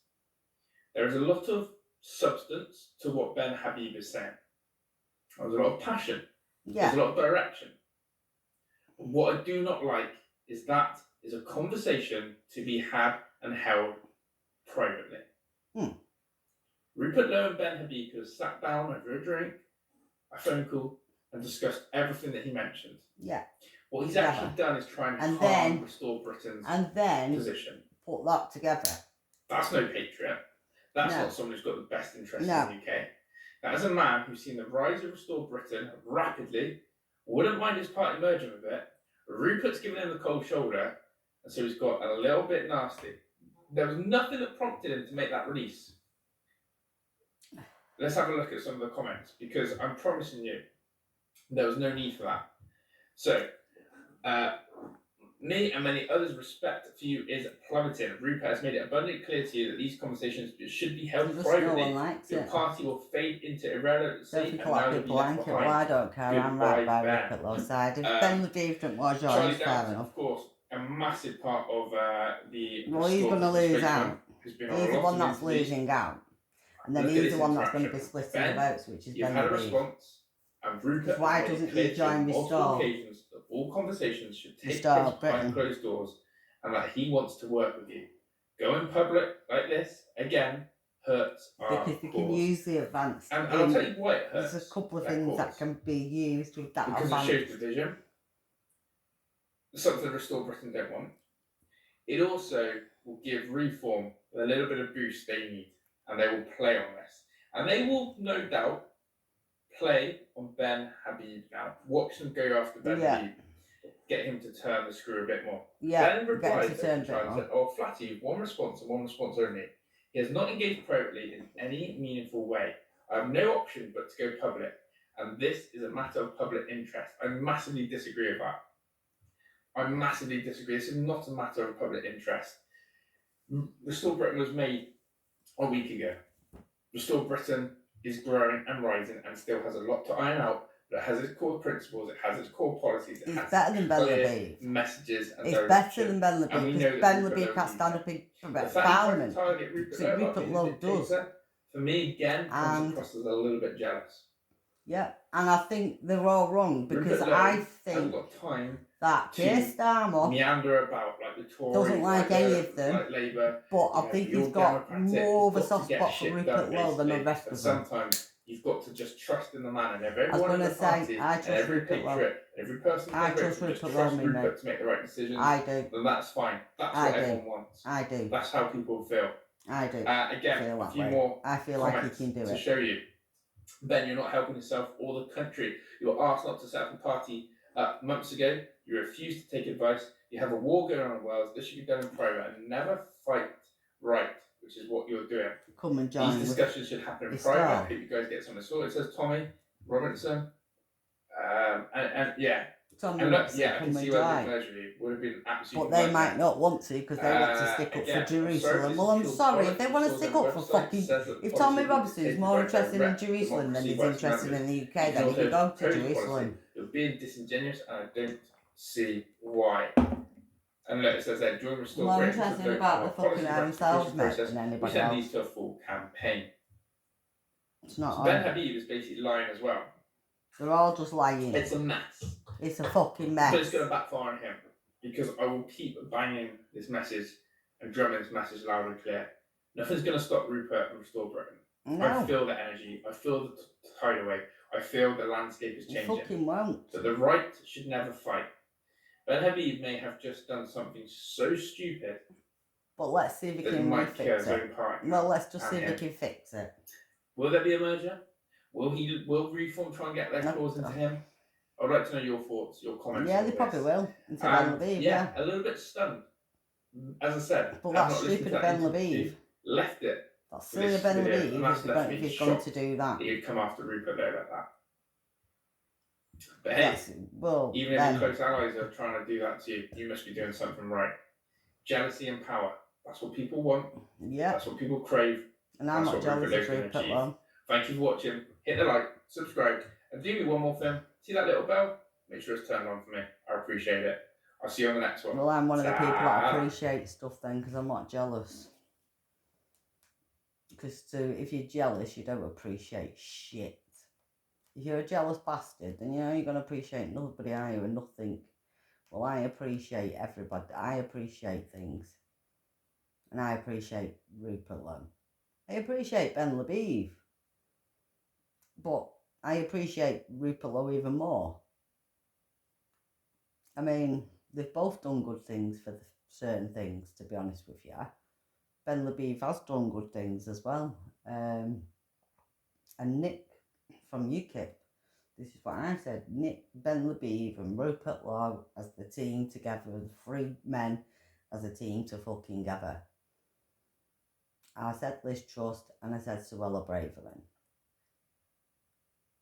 [SPEAKER 2] there is a lot of substance to what Ben Habib is saying. There's a lot of passion. There's
[SPEAKER 1] Yeah.
[SPEAKER 2] a lot of direction. What I do not like is that is a conversation to be had and held privately. Rupert Lowe and Ben Habib could have sat down over a drink, a phone call, and discussed everything that he mentioned.
[SPEAKER 1] Yeah.
[SPEAKER 2] What he's
[SPEAKER 1] Yeah.
[SPEAKER 2] actually done is try and harm
[SPEAKER 1] then-
[SPEAKER 2] Restore Britain's
[SPEAKER 1] And then
[SPEAKER 2] position.
[SPEAKER 1] put that together.
[SPEAKER 2] That's no patriot. That's
[SPEAKER 1] No.
[SPEAKER 2] not someone who's got the best interest
[SPEAKER 1] No.
[SPEAKER 2] in the UK. That is a man who's seen the rise of Restore Britain rapidly, wouldn't mind his party merging with it. Rupert's given him the cold shoulder, and so he's got a little bit nasty. There was nothing that prompted him to make that release. Let's have a look at some of the comments, because I'm promising you there was no need for that. So, me and many others' respect for you is plummeting. Rupert has made it abundantly clear to you that these conversations should be held
[SPEAKER 1] Just
[SPEAKER 2] privately.
[SPEAKER 1] no one likes
[SPEAKER 2] Your
[SPEAKER 1] it.
[SPEAKER 2] party will fade into irrelevancy,
[SPEAKER 1] Don't think
[SPEAKER 2] and
[SPEAKER 1] a lot
[SPEAKER 2] now
[SPEAKER 1] of
[SPEAKER 2] you'll be
[SPEAKER 1] people
[SPEAKER 2] left
[SPEAKER 1] like it.
[SPEAKER 2] behind.
[SPEAKER 1] Well, I don't care. I'm right by
[SPEAKER 2] Ben.
[SPEAKER 1] Rupert Lowe's side. If Ben Levine don't watch yours,
[SPEAKER 2] Charlie
[SPEAKER 1] fair
[SPEAKER 2] Downs,
[SPEAKER 1] enough.
[SPEAKER 2] of course, a massive part of the.
[SPEAKER 1] Well, he's going to lose out.
[SPEAKER 2] He's the
[SPEAKER 1] one that's losing out. And then he's the one that's going to be splitting the votes, which is
[SPEAKER 2] You've
[SPEAKER 1] Ben
[SPEAKER 2] had a
[SPEAKER 1] Levine.
[SPEAKER 2] response, and Rupert
[SPEAKER 1] Why
[SPEAKER 2] has made
[SPEAKER 1] doesn't
[SPEAKER 2] it clear
[SPEAKER 1] he join
[SPEAKER 2] to you on multiple
[SPEAKER 1] Restore?
[SPEAKER 2] occasions that all conversations should take
[SPEAKER 1] Restore
[SPEAKER 2] place
[SPEAKER 1] Britain.
[SPEAKER 2] behind closed doors, and that he wants to work with you. Going public like this again hurts our
[SPEAKER 1] Because they
[SPEAKER 2] cause.
[SPEAKER 1] can use the advance.
[SPEAKER 2] And I'll tell you why it hurts.
[SPEAKER 1] There's a couple of
[SPEAKER 2] that
[SPEAKER 1] things
[SPEAKER 2] cause.
[SPEAKER 1] that can be used with that
[SPEAKER 2] Because
[SPEAKER 1] advance.
[SPEAKER 2] it shows division. Something Restore Britain don't want. It also will give Reform a little bit of boost they need, and they will play on this. And they will no doubt play on Ben Habib now. Watch them go after Ben Habib. Get him to turn the screw a bit more.
[SPEAKER 1] Yeah,
[SPEAKER 2] Ben replied
[SPEAKER 1] to turn
[SPEAKER 2] and said, "Oh, Flatty, you've one response and one response only. He has not engaged privately in any meaningful way. I have no option but to go public, and this is a matter of public interest." I massively disagree with that. I massively disagree. This is not a matter of public interest. Restore Britain was made a week ago. Restore Britain is growing and rising and still has a lot to iron out. But it has its core principles, it has its core policies,
[SPEAKER 1] It's better than Ben Levine.
[SPEAKER 2] messages and
[SPEAKER 1] it's better than Ben Levine, because Ben Levine can't stand up in Parliament. Rupert Lowe does.
[SPEAKER 2] For me, again, comes across as a little bit jealous.
[SPEAKER 1] Yeah, and I think they're all wrong, because I think
[SPEAKER 2] got time
[SPEAKER 1] that Keir Starmer
[SPEAKER 2] meander about like the Tories,
[SPEAKER 1] doesn't like any of them,
[SPEAKER 2] like Labour,
[SPEAKER 1] but I think he's got more of a soft spot for Rupert Lowe than the rest of them.
[SPEAKER 2] Sometimes you've got to just trust in the man, and if everyone
[SPEAKER 1] I was going
[SPEAKER 2] in
[SPEAKER 1] to
[SPEAKER 2] the party,
[SPEAKER 1] say, I
[SPEAKER 2] and
[SPEAKER 1] trust
[SPEAKER 2] every
[SPEAKER 1] Rupert Lowe.
[SPEAKER 2] patriot, every person
[SPEAKER 1] I
[SPEAKER 2] in the
[SPEAKER 1] trust
[SPEAKER 2] room just
[SPEAKER 1] Rupert
[SPEAKER 2] trust
[SPEAKER 1] Lowe,
[SPEAKER 2] Rupert to make the right decisions.
[SPEAKER 1] I do.
[SPEAKER 2] Then that's fine. That's
[SPEAKER 1] I
[SPEAKER 2] what
[SPEAKER 1] do.
[SPEAKER 2] everyone wants.
[SPEAKER 1] I do.
[SPEAKER 2] That's how people feel.
[SPEAKER 1] I do.
[SPEAKER 2] Again,
[SPEAKER 1] feel
[SPEAKER 2] a
[SPEAKER 1] that
[SPEAKER 2] few
[SPEAKER 1] way.
[SPEAKER 2] more
[SPEAKER 1] I feel like you can do
[SPEAKER 2] to
[SPEAKER 1] it.
[SPEAKER 2] show you. Ben, you're not helping yourself or the country. You were asked not to set up a party months ago. You refused to take advice. You have a war going on in Wales. This should be done in private and never fight right, which is what you're doing.
[SPEAKER 1] Come and join.
[SPEAKER 2] These discussions should happen in private. I hope you guys get something sorted. It says Tommy Robinson. And yeah.
[SPEAKER 1] Tommy
[SPEAKER 2] and look,
[SPEAKER 1] Robinson,
[SPEAKER 2] yeah, I
[SPEAKER 1] come
[SPEAKER 2] can
[SPEAKER 1] and
[SPEAKER 2] see where
[SPEAKER 1] join.
[SPEAKER 2] the pleasure would have been absolutely.
[SPEAKER 1] But they might not want to, because they want to stick up
[SPEAKER 2] again,
[SPEAKER 1] for Jerusalem. Well, I'm sorry, if they want to stick up for fucking... If Tommy Robinson is more interested in Jerusalem than he's interested in the UK, then he can go to Jerusalem.
[SPEAKER 2] You're being disingenuous, and I don't see why. And look, it says there, during Restore
[SPEAKER 1] More
[SPEAKER 2] Britain,
[SPEAKER 1] interested about the fucking themselves, mate, than
[SPEAKER 2] we
[SPEAKER 1] anybody
[SPEAKER 2] send
[SPEAKER 1] else.
[SPEAKER 2] these to a full campaign.
[SPEAKER 1] It's not
[SPEAKER 2] So Ben Habib is basically lying as well.
[SPEAKER 1] They're all just lying.
[SPEAKER 2] It's a mess.
[SPEAKER 1] It's a fucking mess.
[SPEAKER 2] But it's going to backfire on him, because I will keep banging this message and drumming this message loud and clear. Nothing's going to stop Rupert and Restore Britain.
[SPEAKER 1] No.
[SPEAKER 2] I feel the energy. I feel the tide away. I feel the landscape is changing.
[SPEAKER 1] You fucking won't.
[SPEAKER 2] So the right should never fight. Ben Habib may have just done something so stupid.
[SPEAKER 1] But let's see if he can fix it. Well, let's just see if he can fix it.
[SPEAKER 2] Will there be a merger? Will Reform try and get their claws into him? I'd like to know your thoughts, your comments.
[SPEAKER 1] Yeah, they probably will. Into Ben Levine,
[SPEAKER 2] yeah, a little bit stunned. As I said,
[SPEAKER 1] but that's stupid Ben Levine.
[SPEAKER 2] Left it.
[SPEAKER 1] That's silly Ben Levine if he's going to do that.
[SPEAKER 2] He'd come after Rupert Lowe like that. But hey, even if your close allies are trying to do that to you, you must be doing something right. Jealousy and power. That's what people want. Yeah. That's what people crave.
[SPEAKER 1] And I'm not jealous of Rupert Lowe.
[SPEAKER 2] Thank you for watching. Hit the like, subscribe, and do me one more thing. See that little bell? Make sure it's turned on for me. I appreciate it. I'll see you on the next one.
[SPEAKER 1] Well, I'm one of the people that appreciate stuff then, because I'm not jealous. Because if you're jealous, you don't appreciate shit. If you're a jealous bastard, then you're going to appreciate nobody, are you, and nothing. Well, I appreciate everybody. I appreciate things. And I appreciate Rupert Lowe. I appreciate Ben Levine. But I appreciate Rupert Lowe even more. I mean, they've both done good things for certain things, to be honest with you. Ben Levine has done good things as well. And Nick from UKIP, this is what I said. Nick, Ben Levine and Rupert Lowe as the team together, the three men as a team to fucking gather. I said Liz Trust and I said Suella Braverman.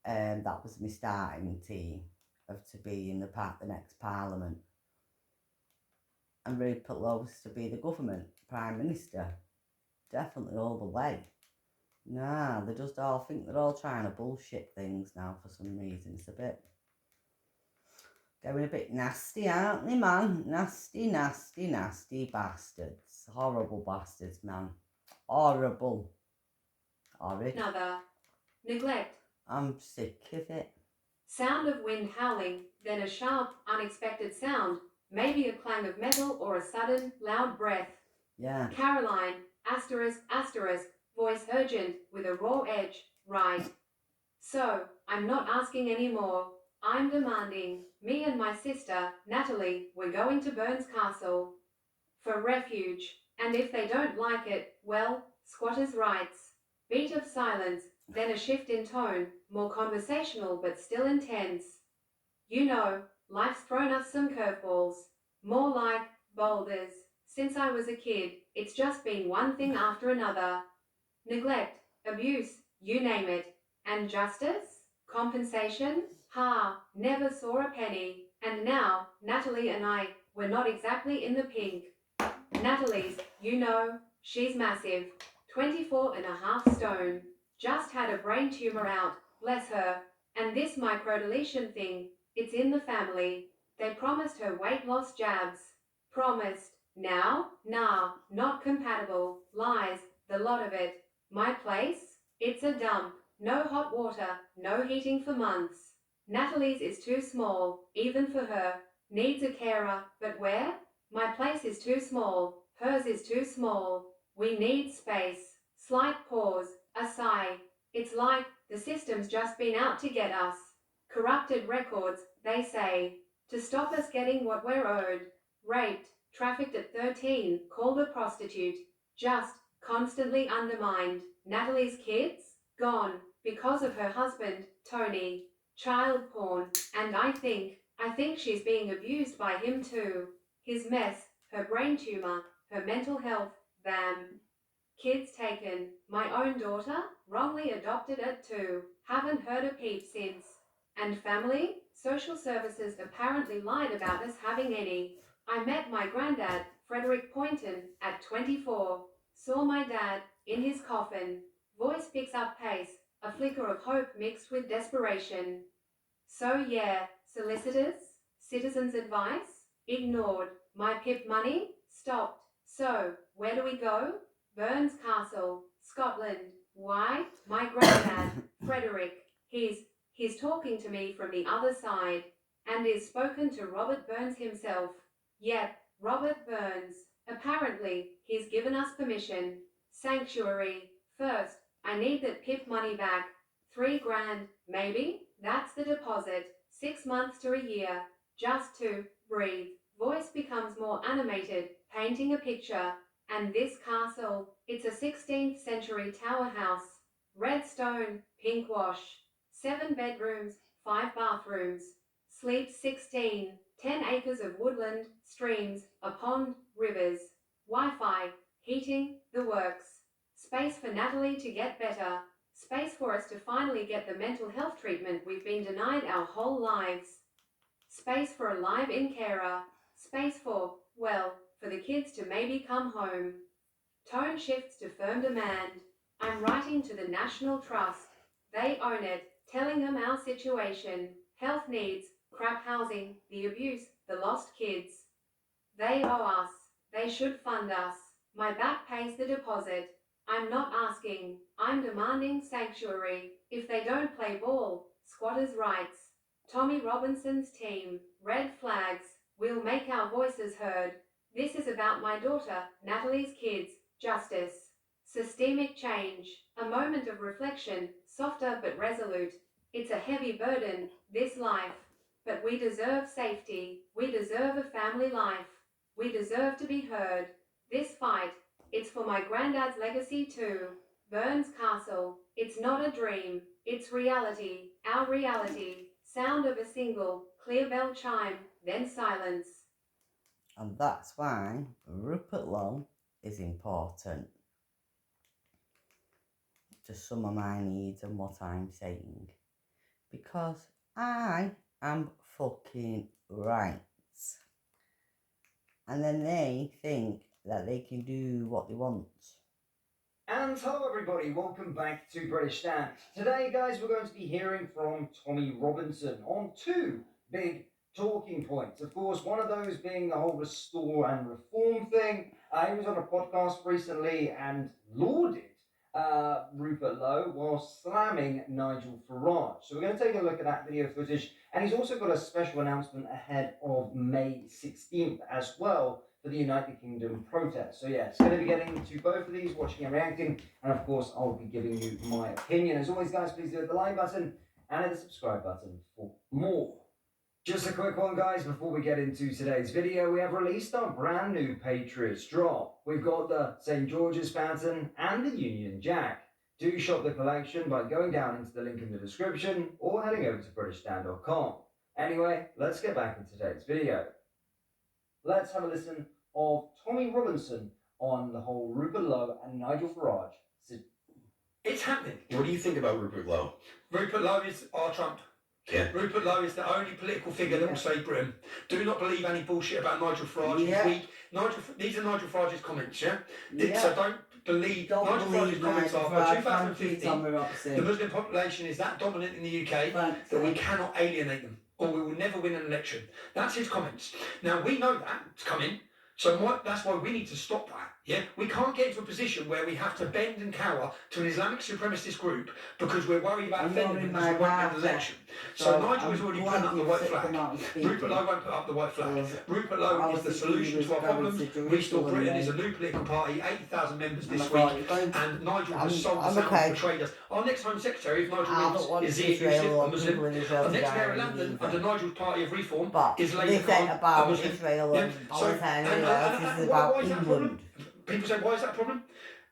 [SPEAKER 1] That was my starting team to be in the next parliament. And Rupert Lowe to be the government prime minister. Definitely all the way. Nah, they just all think they're all trying to bullshit things now for some reason. It's going a bit nasty, aren't they, man? Nasty, nasty, nasty bastards. Horrible bastards, man. Horrible. Horrid.
[SPEAKER 4] Another. Neglect.
[SPEAKER 1] I'm sick of it.
[SPEAKER 4] Sound of wind howling, then a sharp, unexpected sound, maybe a clang of metal or a sudden, loud breath.
[SPEAKER 1] Yeah.
[SPEAKER 4] Caroline, asterisk, asterisk, voice urgent, with a raw edge, right. So, I'm not asking any more. I'm demanding. Me and my sister, Natalie, we're going to Burns Castle. For refuge. And if they don't like it, well, squatters' rights. Beat of silence, then a shift in tone, more conversational but still intense. You know, life's thrown us some curveballs. More like boulders. Since I was a kid, it's just been one thing after another. Neglect, abuse, you name it. And justice? Compensation? Ha, never saw a penny. And now, Natalie and I, we're not exactly in the pink. Natalie's, you know, she's massive. 24.5 stone. Just had a brain tumor out, bless her. And this microdeletion thing, it's in the family. They promised her weight loss jabs. Promised. Now? Nah, not compatible. Lies, the lot of it. My place? It's a dump. No hot water, no heating for months. Natalie's is too small, even for her. Needs a carer, but where? My place is too small, hers is too small. We need space. Slight pause, a sigh. It's like the system's just been out to get us. Corrupted records, they say, to stop us getting what we're owed. Raped, trafficked at 13, called a prostitute. Just, constantly undermined. Natalie's kids? Gone, because of her husband, Tony. Child porn, and I think she's being abused by him too. His mess, her brain tumor, her mental health, bam. Kids taken. My own daughter, wrongly adopted at 2. Haven't heard a peep since. And family? Social services apparently lied about us having any. I met my granddad, Frederick Poynton, at 24. Saw my dad, in his coffin. Voice picks up pace, a flicker of hope mixed with desperation. So yeah, solicitors? Citizens' advice? Ignored. My PIP money? Stopped. So, where do we go? Burns Castle, Scotland. Why? My granddad, Frederick. He's talking to me from the other side, and is spoken to Robert Burns himself. Yep, Robert Burns. Apparently, he's given us permission. Sanctuary. First, I need that PIP money back. 3 grand, maybe? That's the deposit. 6 months to a year. Just to breathe. Voice becomes more animated, painting a picture. And this castle, it's a 16th century tower house. Red stone, pink wash. 7 bedrooms, 5 bathrooms. Sleeps 16. 10 acres of woodland, streams, a pond, rivers. Wi-Fi, heating, the works. Space for Natalie to get better. Space for us to finally get the mental health treatment we've been denied our whole lives. Space for a live-in carer. Space for, well, for the kids to maybe come home. Tone shifts to firm demand. I'm writing to the National Trust. They own it, telling them our situation. Health needs, crap housing, the abuse, the lost kids. They owe us. They should fund us. My back pays the deposit. I'm not asking. I'm demanding sanctuary. If they don't play ball, squatters' rights. Tommy Robinson's team. Red flags. We'll make our voices heard. This is about my daughter, Natalie's kids. Justice. Systemic change. A moment of reflection, softer but resolute. It's a heavy burden, this life. But we deserve safety. We deserve a family life. We deserve to be heard. This fight, it's for my granddad's legacy too. Burns Castle. It's not a dream. It's reality. Our reality. Sound of a single, clear bell chime, then silence.
[SPEAKER 1] And that's why Rupert Lowe is important. to some of my needs and what I'm saying. Because I am fucking right. And then they think that they can do what they want.
[SPEAKER 5] And hello everybody, welcome back to British Stan. Today guys, we're going to be hearing from Tommy Robinson on two big talking points. Of course, one of those being the whole restore and reform thing. He was on a podcast recently and lauded Rupert Lowe while slamming Nigel Farage. So we're going to take a look at that video footage, and he's also got a special announcement ahead of May 16th as well for the United Kingdom protest. So yeah, it's going to be getting into both of these, watching and reacting, and of course I'll be giving you my opinion. As always guys, please do hit the like button and hit the subscribe button for more. Just a quick one guys, before we get into today's video, we have released our brand new Patriots drop. We've got the St. George's pattern and the Union Jack. Do shop the collection by going down into the link in the description or heading over to BritishStan.com. Anyway, let's get back into today's video. Let's have a listen of Tommy Robinson on the whole Rupert Lowe and Nigel Farage.
[SPEAKER 2] It's happening.
[SPEAKER 6] What do you think about Rupert Lowe?
[SPEAKER 2] Rupert Lowe is our Trump.
[SPEAKER 6] Yeah.
[SPEAKER 2] Rupert Lowe is the only political figure that will save Britain. Do not believe any bullshit about Nigel Farage. He's weak. These are Nigel Farage's comments, yeah? So don't believe. Nigel Farage's comments are for 2015, the Muslim population is that dominant in the UK that we cannot alienate them, or we will never win an election. That's his comments. Now, we know that it's coming, so that's why we need to stop that. Yeah, we can't get into a position where we have to bend and cower to an Islamic supremacist group because we're worried about offending them because we won't get an election. So Nigel has already put up the white flag. Rupert Lowe won't put up the white flag. Rupert Lowe is the solution to our problems. Restore Britain is a new political party, 80,000 members this week, and Nigel has sold us out and betrayed us. Our next Home Secretary, if Nigel wins, is Zia, a Muslim. Our next Mayor of London, under Nigel's Party of Reform, is Labour Khan, a Muslim. Why is that a problem? People say, why is that a problem?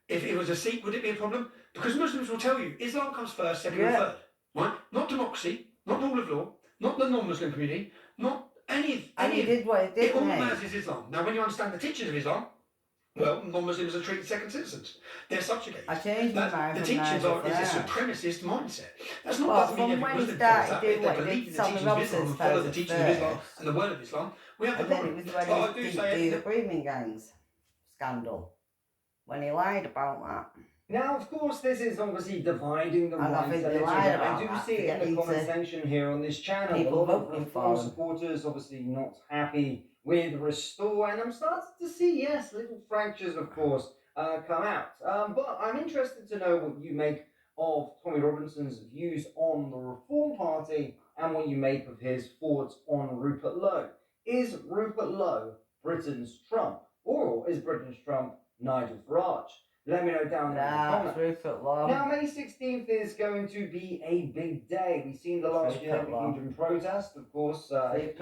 [SPEAKER 2] If it was a seat, would it be a problem? Because Muslims will tell you, Islam comes first, second and third. Right? Not democracy, not rule of law, not the non-Muslim community, not any
[SPEAKER 1] And he did what he did,
[SPEAKER 2] it all matters is Islam. Now, when you understand the teachings of Islam, well, non-Muslims are treated second citizens. They're subjugated.
[SPEAKER 1] I changed my mind.
[SPEAKER 2] The teachings are is a supremacist mindset. That's not doesn't mean every Muslim
[SPEAKER 1] does
[SPEAKER 2] that.
[SPEAKER 1] they
[SPEAKER 2] If they believe the teachings of Islam and follow the teachings of Islam and the word of Islam, we have the
[SPEAKER 1] And then
[SPEAKER 2] problem.
[SPEAKER 1] it was when
[SPEAKER 2] But I
[SPEAKER 1] he
[SPEAKER 2] do
[SPEAKER 1] didn't
[SPEAKER 2] say
[SPEAKER 1] do the breathing gangs scandal. When he lied about that.
[SPEAKER 5] Now, of course, this is obviously dividing the
[SPEAKER 1] And I
[SPEAKER 5] right
[SPEAKER 1] think
[SPEAKER 5] a
[SPEAKER 1] they
[SPEAKER 5] little
[SPEAKER 1] lied
[SPEAKER 5] bit.
[SPEAKER 1] about
[SPEAKER 5] I do
[SPEAKER 1] that
[SPEAKER 5] see
[SPEAKER 1] to
[SPEAKER 5] it
[SPEAKER 1] get
[SPEAKER 5] in the comment
[SPEAKER 1] into
[SPEAKER 5] section here on this channel. A
[SPEAKER 1] people
[SPEAKER 5] lot of
[SPEAKER 1] voting
[SPEAKER 5] Reform
[SPEAKER 1] for him.
[SPEAKER 5] supporters obviously not happy with Restore, and I'm starting to see, yes, little fractures, of course, come out. But I'm interested to know what you make of Tommy Robinson's views on the Reform Party and what you make of his thoughts on Rupert Lowe. Is Rupert Lowe Britain's Trump, or is Britain's Trump Nigel Farage? Let me know down in the comments.
[SPEAKER 1] Rupert Lowe.
[SPEAKER 5] Now, May 16th is going to be a big day. We've seen the last United Kingdom protest, of course, huge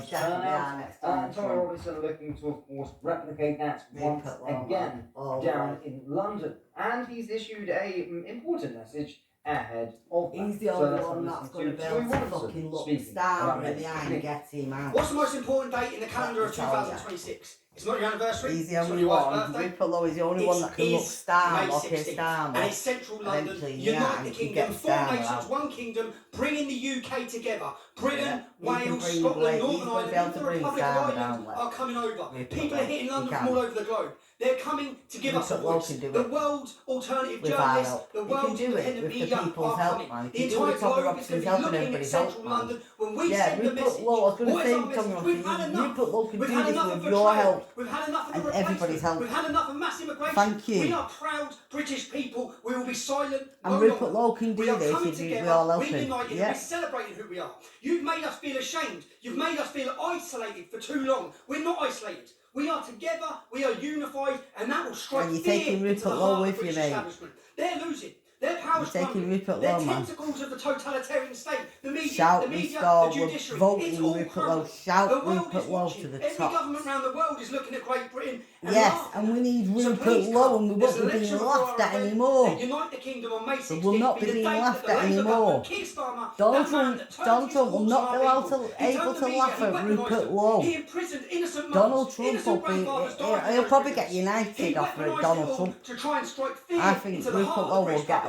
[SPEAKER 5] turnout. Tommy Robinson looking to, of course, replicate that once again down in London. And he's issued a important message ahead of that.
[SPEAKER 1] He's the only one that's going to be able to fucking look the star in the eye and get him out.
[SPEAKER 7] What's the most important date in the calendar of 2026? It's not your anniversary.
[SPEAKER 1] He's the
[SPEAKER 7] it's
[SPEAKER 1] only
[SPEAKER 7] not your
[SPEAKER 1] one.
[SPEAKER 7] birthday.
[SPEAKER 1] Rupert Lowe is the only one that can look star
[SPEAKER 7] May
[SPEAKER 1] like his
[SPEAKER 7] 16th.
[SPEAKER 1] star.
[SPEAKER 7] And it's central London. Unite the kingdom. 4 nations, 1 kingdom. Bringing the UK together. Britain, Wales, Scotland, Northern Ireland, and the Republic of Ireland are coming over. People are hitting London from all over the globe. They're coming to give us a voice. The world's alternative journalists, the world's independent media are coming. The entire globe is going to be looking at central London when we send the message. What is our message? We've had enough. We've had enough of betrayal. We've had enough of the replacement. We've had enough of mass immigration.
[SPEAKER 1] Thank you.
[SPEAKER 7] We are proud British people. We will be silent.
[SPEAKER 1] And Rupert Lowe can do this if we all help
[SPEAKER 7] We're
[SPEAKER 1] him.
[SPEAKER 7] united. We're celebrating who we are. You've made us feel ashamed. You've made us feel isolated for too long. We're not isolated. We are together, we are unified, and that will strike
[SPEAKER 1] And you're
[SPEAKER 7] fear
[SPEAKER 1] taking
[SPEAKER 7] into the
[SPEAKER 1] Rupert
[SPEAKER 7] heart
[SPEAKER 1] Lowe
[SPEAKER 7] of
[SPEAKER 1] with
[SPEAKER 7] the British
[SPEAKER 1] you, mate.
[SPEAKER 7] establishment. They're losing. Their power's
[SPEAKER 1] You're taking
[SPEAKER 7] crumbling.
[SPEAKER 1] Rupert
[SPEAKER 7] They're
[SPEAKER 1] Lowe, man.
[SPEAKER 7] tentacles of the totalitarian state. The media,
[SPEAKER 1] Shout
[SPEAKER 7] the media,
[SPEAKER 1] Restore,
[SPEAKER 7] the
[SPEAKER 1] we're
[SPEAKER 7] judiciary.
[SPEAKER 1] voting
[SPEAKER 7] It's all
[SPEAKER 1] Rupert Lowe.
[SPEAKER 7] crumbling.
[SPEAKER 1] Shout
[SPEAKER 7] The world
[SPEAKER 1] Rupert
[SPEAKER 7] is
[SPEAKER 1] Lowe
[SPEAKER 7] watching.
[SPEAKER 1] to the
[SPEAKER 7] Every
[SPEAKER 1] top.
[SPEAKER 7] government around the world is looking at Great Britain and
[SPEAKER 1] Yes,
[SPEAKER 7] laughing.
[SPEAKER 1] and we need
[SPEAKER 7] So
[SPEAKER 1] Rupert
[SPEAKER 7] please
[SPEAKER 1] Lowe,
[SPEAKER 7] come.
[SPEAKER 1] and we
[SPEAKER 7] There's
[SPEAKER 1] won't be
[SPEAKER 7] an
[SPEAKER 1] being
[SPEAKER 7] election
[SPEAKER 1] laughed
[SPEAKER 7] before
[SPEAKER 1] at
[SPEAKER 7] our
[SPEAKER 1] anymore.
[SPEAKER 7] event. Unite the Kingdom on May 16th.
[SPEAKER 1] will not be
[SPEAKER 7] the
[SPEAKER 1] being
[SPEAKER 7] day
[SPEAKER 1] laughed
[SPEAKER 7] that the
[SPEAKER 1] at
[SPEAKER 7] Labour
[SPEAKER 1] anymore.
[SPEAKER 7] government, Keir Starmer,
[SPEAKER 1] Donald
[SPEAKER 7] that man
[SPEAKER 1] Trump,
[SPEAKER 7] that turned
[SPEAKER 1] Donald
[SPEAKER 7] his
[SPEAKER 1] Trump will
[SPEAKER 7] thoughts
[SPEAKER 1] not
[SPEAKER 7] on
[SPEAKER 1] be
[SPEAKER 7] our
[SPEAKER 1] able
[SPEAKER 7] people.
[SPEAKER 1] to,
[SPEAKER 7] He
[SPEAKER 1] able
[SPEAKER 7] turned
[SPEAKER 1] to
[SPEAKER 7] the media,
[SPEAKER 1] laugh
[SPEAKER 7] he
[SPEAKER 1] at
[SPEAKER 7] weaponised
[SPEAKER 1] Rupert
[SPEAKER 7] them.
[SPEAKER 1] Lowe.
[SPEAKER 7] He imprisoned innocent mums.
[SPEAKER 1] Donald Trump
[SPEAKER 7] Innocent
[SPEAKER 1] will be,
[SPEAKER 7] grandfathers died
[SPEAKER 1] he'll
[SPEAKER 7] for
[SPEAKER 1] probably
[SPEAKER 7] those
[SPEAKER 1] get
[SPEAKER 7] reasons. He
[SPEAKER 1] united off
[SPEAKER 7] weaponised
[SPEAKER 1] Donald
[SPEAKER 7] it all
[SPEAKER 1] Trump.
[SPEAKER 7] to try and strike fear
[SPEAKER 1] I think
[SPEAKER 7] into the
[SPEAKER 1] Rupert
[SPEAKER 7] heart
[SPEAKER 1] Lowe
[SPEAKER 7] of the
[SPEAKER 1] will
[SPEAKER 7] British
[SPEAKER 1] get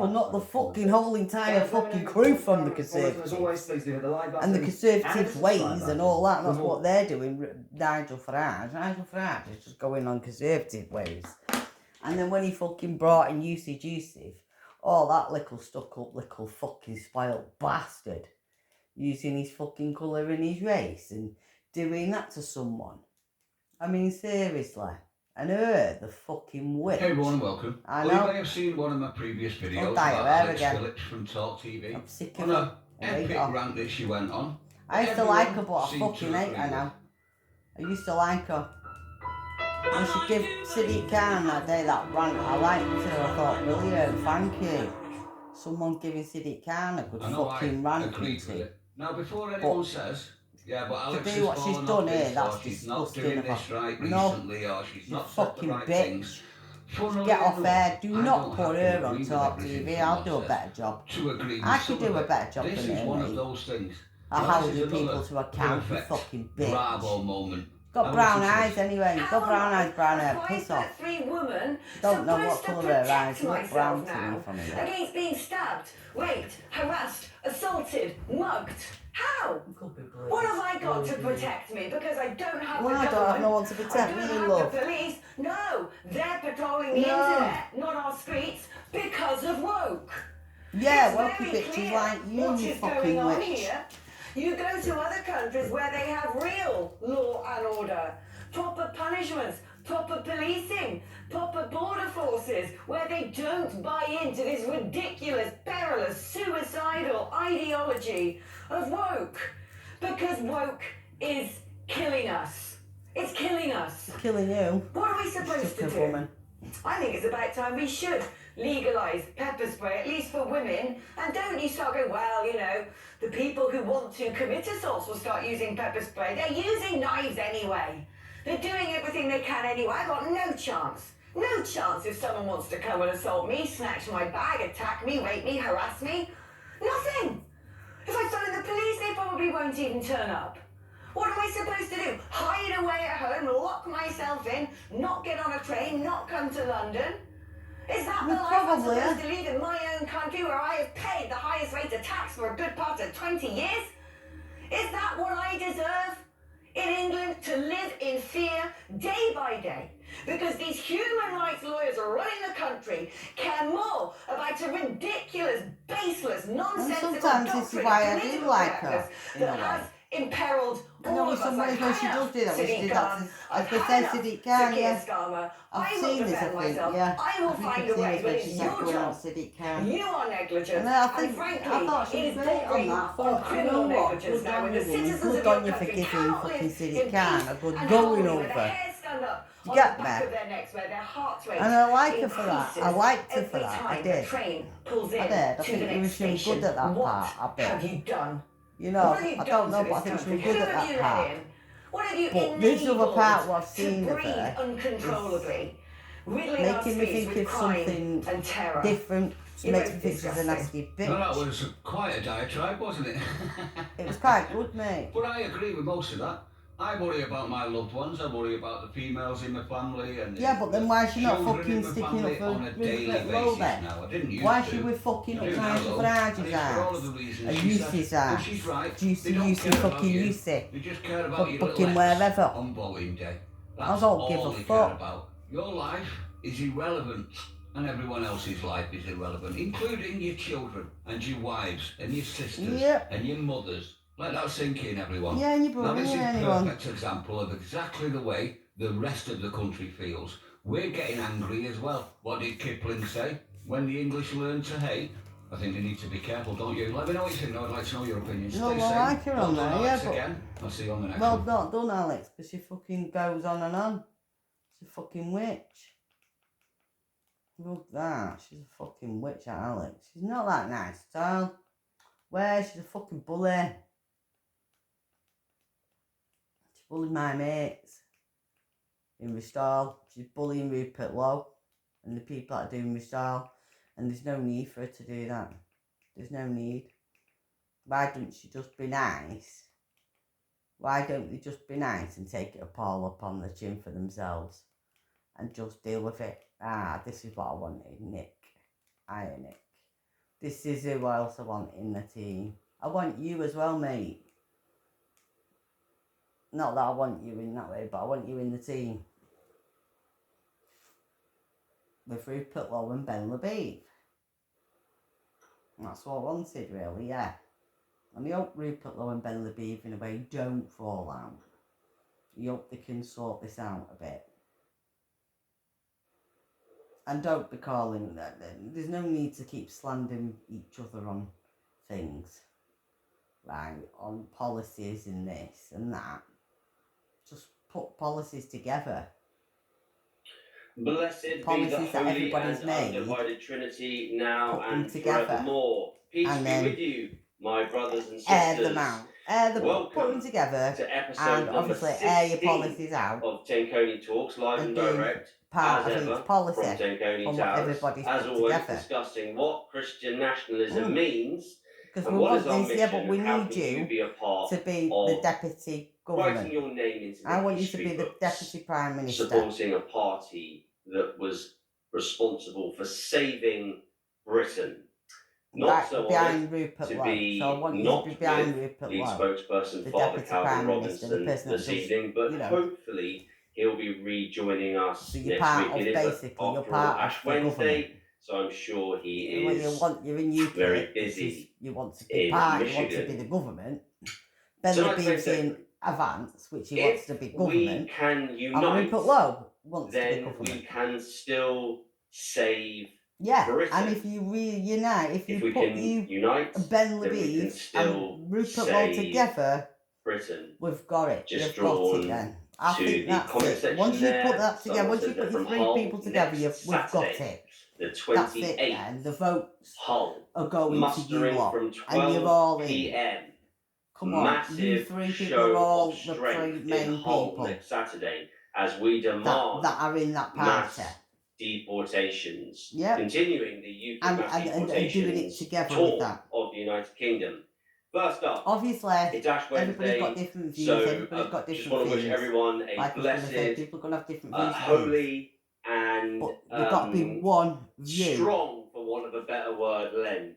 [SPEAKER 1] people, not the fucking whole entire fucking crew from the Conservatives. And the Conservative ways and all that, that's what they're doing. Nigel Farage is just going on Conservative ways. And then when he fucking brought in Usage Yusuf, oh, that little stuck-up, little fucking spoiled bastard, using his fucking colour and his race and doing that to someone. I mean, seriously. And her, the fucking witch.
[SPEAKER 6] Hey everyone, welcome.
[SPEAKER 1] I know.
[SPEAKER 6] Well, you may have seen one of my previous videos
[SPEAKER 1] die
[SPEAKER 6] about
[SPEAKER 1] there
[SPEAKER 6] Alex
[SPEAKER 1] again.
[SPEAKER 6] Phillips from Talk TV.
[SPEAKER 1] I'm sick
[SPEAKER 6] On
[SPEAKER 1] of
[SPEAKER 6] a epic rant that she went on.
[SPEAKER 1] I used to like her, but I fucking hate her now. I used to like her. When she gave Sadiq Khan that day that rant, I liked her. I thought, brilliant, thank you. Someone giving Sadiq Khan a good fucking rant.
[SPEAKER 6] Now, before anyone says, yeah, but Alex
[SPEAKER 1] to do what she's done here, that's
[SPEAKER 6] she's not
[SPEAKER 1] disgusting
[SPEAKER 6] doing
[SPEAKER 1] of her.
[SPEAKER 6] this right
[SPEAKER 1] No,
[SPEAKER 6] recently, or she's not
[SPEAKER 1] a
[SPEAKER 6] said the
[SPEAKER 1] fucking
[SPEAKER 6] right
[SPEAKER 1] bitch.
[SPEAKER 6] things.
[SPEAKER 1] Get off air. Do not put her on Talk TV. I'll do a better job. I could do a better job than her, mate.
[SPEAKER 6] This is one of those things.
[SPEAKER 1] I holding people to account, you fucking bitch.
[SPEAKER 6] Moment.
[SPEAKER 1] Got brown eyes anyway. You've got brown eyes, brown hair. Piss off. Don't know what colour her eyes. You look brown to me from here.
[SPEAKER 8] Against being stabbed, raped, harassed, assaulted, mugged. How? What have I got to protect me? Because I don't have the government.
[SPEAKER 1] I don't have no one to protect me, love.
[SPEAKER 8] The police. No, they're patrolling the internet, not our streets, because of woke.
[SPEAKER 1] Yeah, wokey bitches like you fucking witch.
[SPEAKER 8] Here. You go to other countries where they have real law and order, proper punishments, proper policing, proper border forces, where they don't buy into this ridiculous, perilous, suicidal ideology of woke. Because woke is killing us. It's killing us.
[SPEAKER 1] Killing you.
[SPEAKER 8] What are we supposed to do?
[SPEAKER 1] Woman.
[SPEAKER 8] I think it's about time we should legalise pepper spray, at least for women. And don't you start going, well, you know, the people who want to commit assaults will start using pepper spray. They're using knives anyway. They're doing everything they can anyway. I've got no chance. No chance if someone wants to come and assault me, snatch my bag, attack me, rape me, harass me. Nothing. If I phone the police, they probably won't even turn up. What am I supposed to do? Hide away at home, lock myself in, not get on a train, not come to London? Is that the life I'm supposed to live in my own country where I have paid the highest rate of tax for a good part of 20 years? Is that what I deserve? In England, to live in fear day by day, because these human rights lawyers are running the country care more about a ridiculous, baseless, nonsensical
[SPEAKER 1] sometimes this is why I do like her, in a way.
[SPEAKER 8] Imperiled
[SPEAKER 1] No, in some ways when she does do that, when she did that, as they say, Sadiq Khan, yeah. I've seen this, I think, yeah.
[SPEAKER 8] I will find a way, but it's your job.
[SPEAKER 1] Sadiq Khan.
[SPEAKER 8] You are negligent.
[SPEAKER 1] And I think, I thought she was great on that. Thought, you know what, good on you, woman. Good on you for giving fucking Sadiq Khan a good going over. You get me? And I like her for that. I liked her for that. I did. I think she was good at that part, I bet. You know, I don't know, but I think she was good at that part. But this other part what I've seen of her is making me think of something different. It makes me think she's a nasty bitch.
[SPEAKER 6] No, that was quite a diatribe, wasn't it?
[SPEAKER 1] It was quite good, mate.
[SPEAKER 6] But I agree with most of that. I worry about my loved ones, I worry about the females in my family and
[SPEAKER 1] yeah, but then why is she not fucking sticking up for Rupert Lowe then? Why is she with fucking up trying for Arge's ass? And Yusi's ass. Juicy fucking Yusi.
[SPEAKER 6] They just care about your
[SPEAKER 1] fucking wherever.
[SPEAKER 6] On Boeing Day.
[SPEAKER 1] I don't give a fuck.
[SPEAKER 6] Your life is irrelevant. And everyone else's life is irrelevant, including your children and your wives and your sisters and your mothers. Let that sink in, everyone.
[SPEAKER 1] Yeah, and your brother,
[SPEAKER 6] now, this is
[SPEAKER 1] anyone.
[SPEAKER 6] a perfect example of exactly the way the rest of the country feels. We're getting angry as well. What did Kipling say? When the English learn to hate, I think they need to be careful, don't you? Let me know what you think. I'd like to know your opinion.
[SPEAKER 1] No, well, I like her on there, yeah, but...
[SPEAKER 6] Again. I'll see you on the next
[SPEAKER 1] well,
[SPEAKER 6] one.
[SPEAKER 1] not done, Alex, because she fucking goes on and on. She's a fucking witch. Look at that. She's a fucking witch, Alex. She's not that nice at all. Where? She's a fucking bully. She bullied my mates in Restall. She's bullying Rupert Lowe and the people that are doing Restall. And there's no need for her to do that. There's no need. Why don't she just be nice? Why don't they just be nice and take it all upon the chin for themselves and just deal with it? Ah, this is what I wanted, Nick. Nick. This is who else I want in the team. I want you as well, mate. Not that I want you in that way, but I want you in the team. With Rupert Lowe and Ben Labib. That's what I wanted, really, yeah. And I hope Rupert Lowe and Ben Labib, in a way, don't fall out. I hope they can sort this out a bit. And don't be calling that. There's no need to keep slandering each other on things. right, on policies and this and that. Just put policies together.
[SPEAKER 9] Blessed be the
[SPEAKER 1] Policies that
[SPEAKER 9] holy
[SPEAKER 1] everybody's
[SPEAKER 9] and
[SPEAKER 1] made,
[SPEAKER 9] undivided Trinity, now
[SPEAKER 1] put them
[SPEAKER 9] and
[SPEAKER 1] together,
[SPEAKER 9] forevermore. Peace
[SPEAKER 1] and
[SPEAKER 9] be
[SPEAKER 1] then
[SPEAKER 9] with you, my brothers and
[SPEAKER 1] air them
[SPEAKER 9] sisters.
[SPEAKER 1] out. Put them
[SPEAKER 9] Welcome
[SPEAKER 1] together,
[SPEAKER 9] to episode
[SPEAKER 1] and
[SPEAKER 9] number
[SPEAKER 1] obviously air your
[SPEAKER 9] 16
[SPEAKER 1] policies out,
[SPEAKER 9] of Tenconi Talks, live and
[SPEAKER 1] and do
[SPEAKER 9] direct,
[SPEAKER 1] part
[SPEAKER 9] as
[SPEAKER 1] of
[SPEAKER 9] ever,
[SPEAKER 1] each policy
[SPEAKER 9] from Tenconi
[SPEAKER 1] on what
[SPEAKER 9] Towers.
[SPEAKER 1] everybody's
[SPEAKER 9] As
[SPEAKER 1] put
[SPEAKER 9] always,
[SPEAKER 1] together.
[SPEAKER 9] discussing what Christian nationalism means,
[SPEAKER 1] Because
[SPEAKER 9] and
[SPEAKER 1] we
[SPEAKER 9] what
[SPEAKER 1] want
[SPEAKER 9] is our
[SPEAKER 1] this,
[SPEAKER 9] mission,
[SPEAKER 1] yeah, but we
[SPEAKER 9] and how
[SPEAKER 1] need
[SPEAKER 9] can you be a part
[SPEAKER 1] to be
[SPEAKER 9] of
[SPEAKER 1] the deputy
[SPEAKER 9] writing
[SPEAKER 1] government.
[SPEAKER 9] your name into the
[SPEAKER 1] I want you to
[SPEAKER 9] history
[SPEAKER 1] be the
[SPEAKER 9] books,
[SPEAKER 1] deputy prime minister.
[SPEAKER 9] supporting a party that was responsible for saving Britain. Not
[SPEAKER 1] Right
[SPEAKER 9] so
[SPEAKER 1] behind
[SPEAKER 9] honoured
[SPEAKER 1] Rupert
[SPEAKER 9] to
[SPEAKER 1] Lowe.
[SPEAKER 9] be
[SPEAKER 1] So I want you
[SPEAKER 9] not
[SPEAKER 1] to be behind
[SPEAKER 9] with
[SPEAKER 1] Rupert
[SPEAKER 9] lead
[SPEAKER 1] Lowe,
[SPEAKER 9] spokesperson
[SPEAKER 1] the
[SPEAKER 9] Father
[SPEAKER 1] deputy
[SPEAKER 9] Calvin
[SPEAKER 1] prime minister, the
[SPEAKER 9] Robinson
[SPEAKER 1] person that
[SPEAKER 9] this
[SPEAKER 1] does,
[SPEAKER 9] evening, but
[SPEAKER 1] you know.
[SPEAKER 9] hopefully he'll be rejoining us
[SPEAKER 1] So you're
[SPEAKER 9] next
[SPEAKER 1] part
[SPEAKER 9] week.
[SPEAKER 1] of,
[SPEAKER 9] It is,
[SPEAKER 1] basically, you're
[SPEAKER 9] after all,
[SPEAKER 1] part
[SPEAKER 9] Ash
[SPEAKER 1] of the government.
[SPEAKER 9] Wednesday, so I'm sure he
[SPEAKER 1] Well,
[SPEAKER 9] is
[SPEAKER 1] you're in UKIP,
[SPEAKER 9] very
[SPEAKER 1] which is,
[SPEAKER 9] busy
[SPEAKER 1] you want to be
[SPEAKER 9] in
[SPEAKER 1] part, you want to be
[SPEAKER 9] Michigan.
[SPEAKER 1] the government. Ben
[SPEAKER 9] Tonight's main
[SPEAKER 1] Lebee's in
[SPEAKER 9] segment.
[SPEAKER 1] Advance, which he wants
[SPEAKER 9] If
[SPEAKER 1] to be
[SPEAKER 9] we
[SPEAKER 1] government.
[SPEAKER 9] can
[SPEAKER 1] And
[SPEAKER 9] unite,
[SPEAKER 1] Rupert Lowe wants to be
[SPEAKER 9] then
[SPEAKER 1] government.
[SPEAKER 9] we can still save
[SPEAKER 1] Yeah,
[SPEAKER 9] Britain.
[SPEAKER 1] and if you really unite, if
[SPEAKER 9] we
[SPEAKER 1] you put
[SPEAKER 9] can
[SPEAKER 1] you
[SPEAKER 9] unite,
[SPEAKER 1] Ben
[SPEAKER 9] then we can
[SPEAKER 1] Lebee's
[SPEAKER 9] still
[SPEAKER 1] and Rupert Lowe
[SPEAKER 9] save
[SPEAKER 1] together,
[SPEAKER 9] Britain.
[SPEAKER 1] we've got it.
[SPEAKER 9] Just
[SPEAKER 1] You've got
[SPEAKER 9] drawn
[SPEAKER 1] it then. I
[SPEAKER 9] to
[SPEAKER 1] think
[SPEAKER 9] the
[SPEAKER 1] that's
[SPEAKER 9] comment
[SPEAKER 1] it.
[SPEAKER 9] section
[SPEAKER 1] Once you
[SPEAKER 9] there,
[SPEAKER 1] put that together,
[SPEAKER 9] someone
[SPEAKER 1] once you
[SPEAKER 9] said
[SPEAKER 1] put
[SPEAKER 9] they're
[SPEAKER 1] your
[SPEAKER 9] from
[SPEAKER 1] three
[SPEAKER 9] Hull.
[SPEAKER 1] people together,
[SPEAKER 9] Next
[SPEAKER 1] we've got
[SPEAKER 9] Saturday,
[SPEAKER 1] it.
[SPEAKER 9] the
[SPEAKER 1] That's it
[SPEAKER 9] 28th,
[SPEAKER 1] then. The votes
[SPEAKER 9] Hull,
[SPEAKER 1] are going to you
[SPEAKER 9] mustering
[SPEAKER 1] lot.
[SPEAKER 9] from
[SPEAKER 1] And you're all
[SPEAKER 9] 12
[SPEAKER 1] in.
[SPEAKER 9] p.m.
[SPEAKER 1] Come on,
[SPEAKER 9] Massive
[SPEAKER 1] you three people
[SPEAKER 9] show
[SPEAKER 1] are all
[SPEAKER 9] of
[SPEAKER 1] the
[SPEAKER 9] strength
[SPEAKER 1] three
[SPEAKER 9] in
[SPEAKER 1] main
[SPEAKER 9] Hull
[SPEAKER 1] people
[SPEAKER 9] next Saturday as we demand
[SPEAKER 1] that are in that
[SPEAKER 9] mass
[SPEAKER 1] party.
[SPEAKER 9] deportations,
[SPEAKER 1] Yep.
[SPEAKER 9] continuing the UK mass
[SPEAKER 1] And doing it
[SPEAKER 9] deportations
[SPEAKER 1] together
[SPEAKER 9] tour
[SPEAKER 1] with that.
[SPEAKER 9] of the United Kingdom. First up,
[SPEAKER 1] Obviously,
[SPEAKER 9] it's Ash
[SPEAKER 1] everybody's
[SPEAKER 9] Wednesday,
[SPEAKER 1] got different views,
[SPEAKER 9] so
[SPEAKER 1] everybody's got
[SPEAKER 9] just
[SPEAKER 1] different
[SPEAKER 9] want to wish
[SPEAKER 1] views.
[SPEAKER 9] everyone a
[SPEAKER 1] Like I was going to say,
[SPEAKER 9] blessed,
[SPEAKER 1] people are going to have different views.
[SPEAKER 9] holy, and
[SPEAKER 1] but you've got to be one view.
[SPEAKER 9] strong, for want of a better word, Len.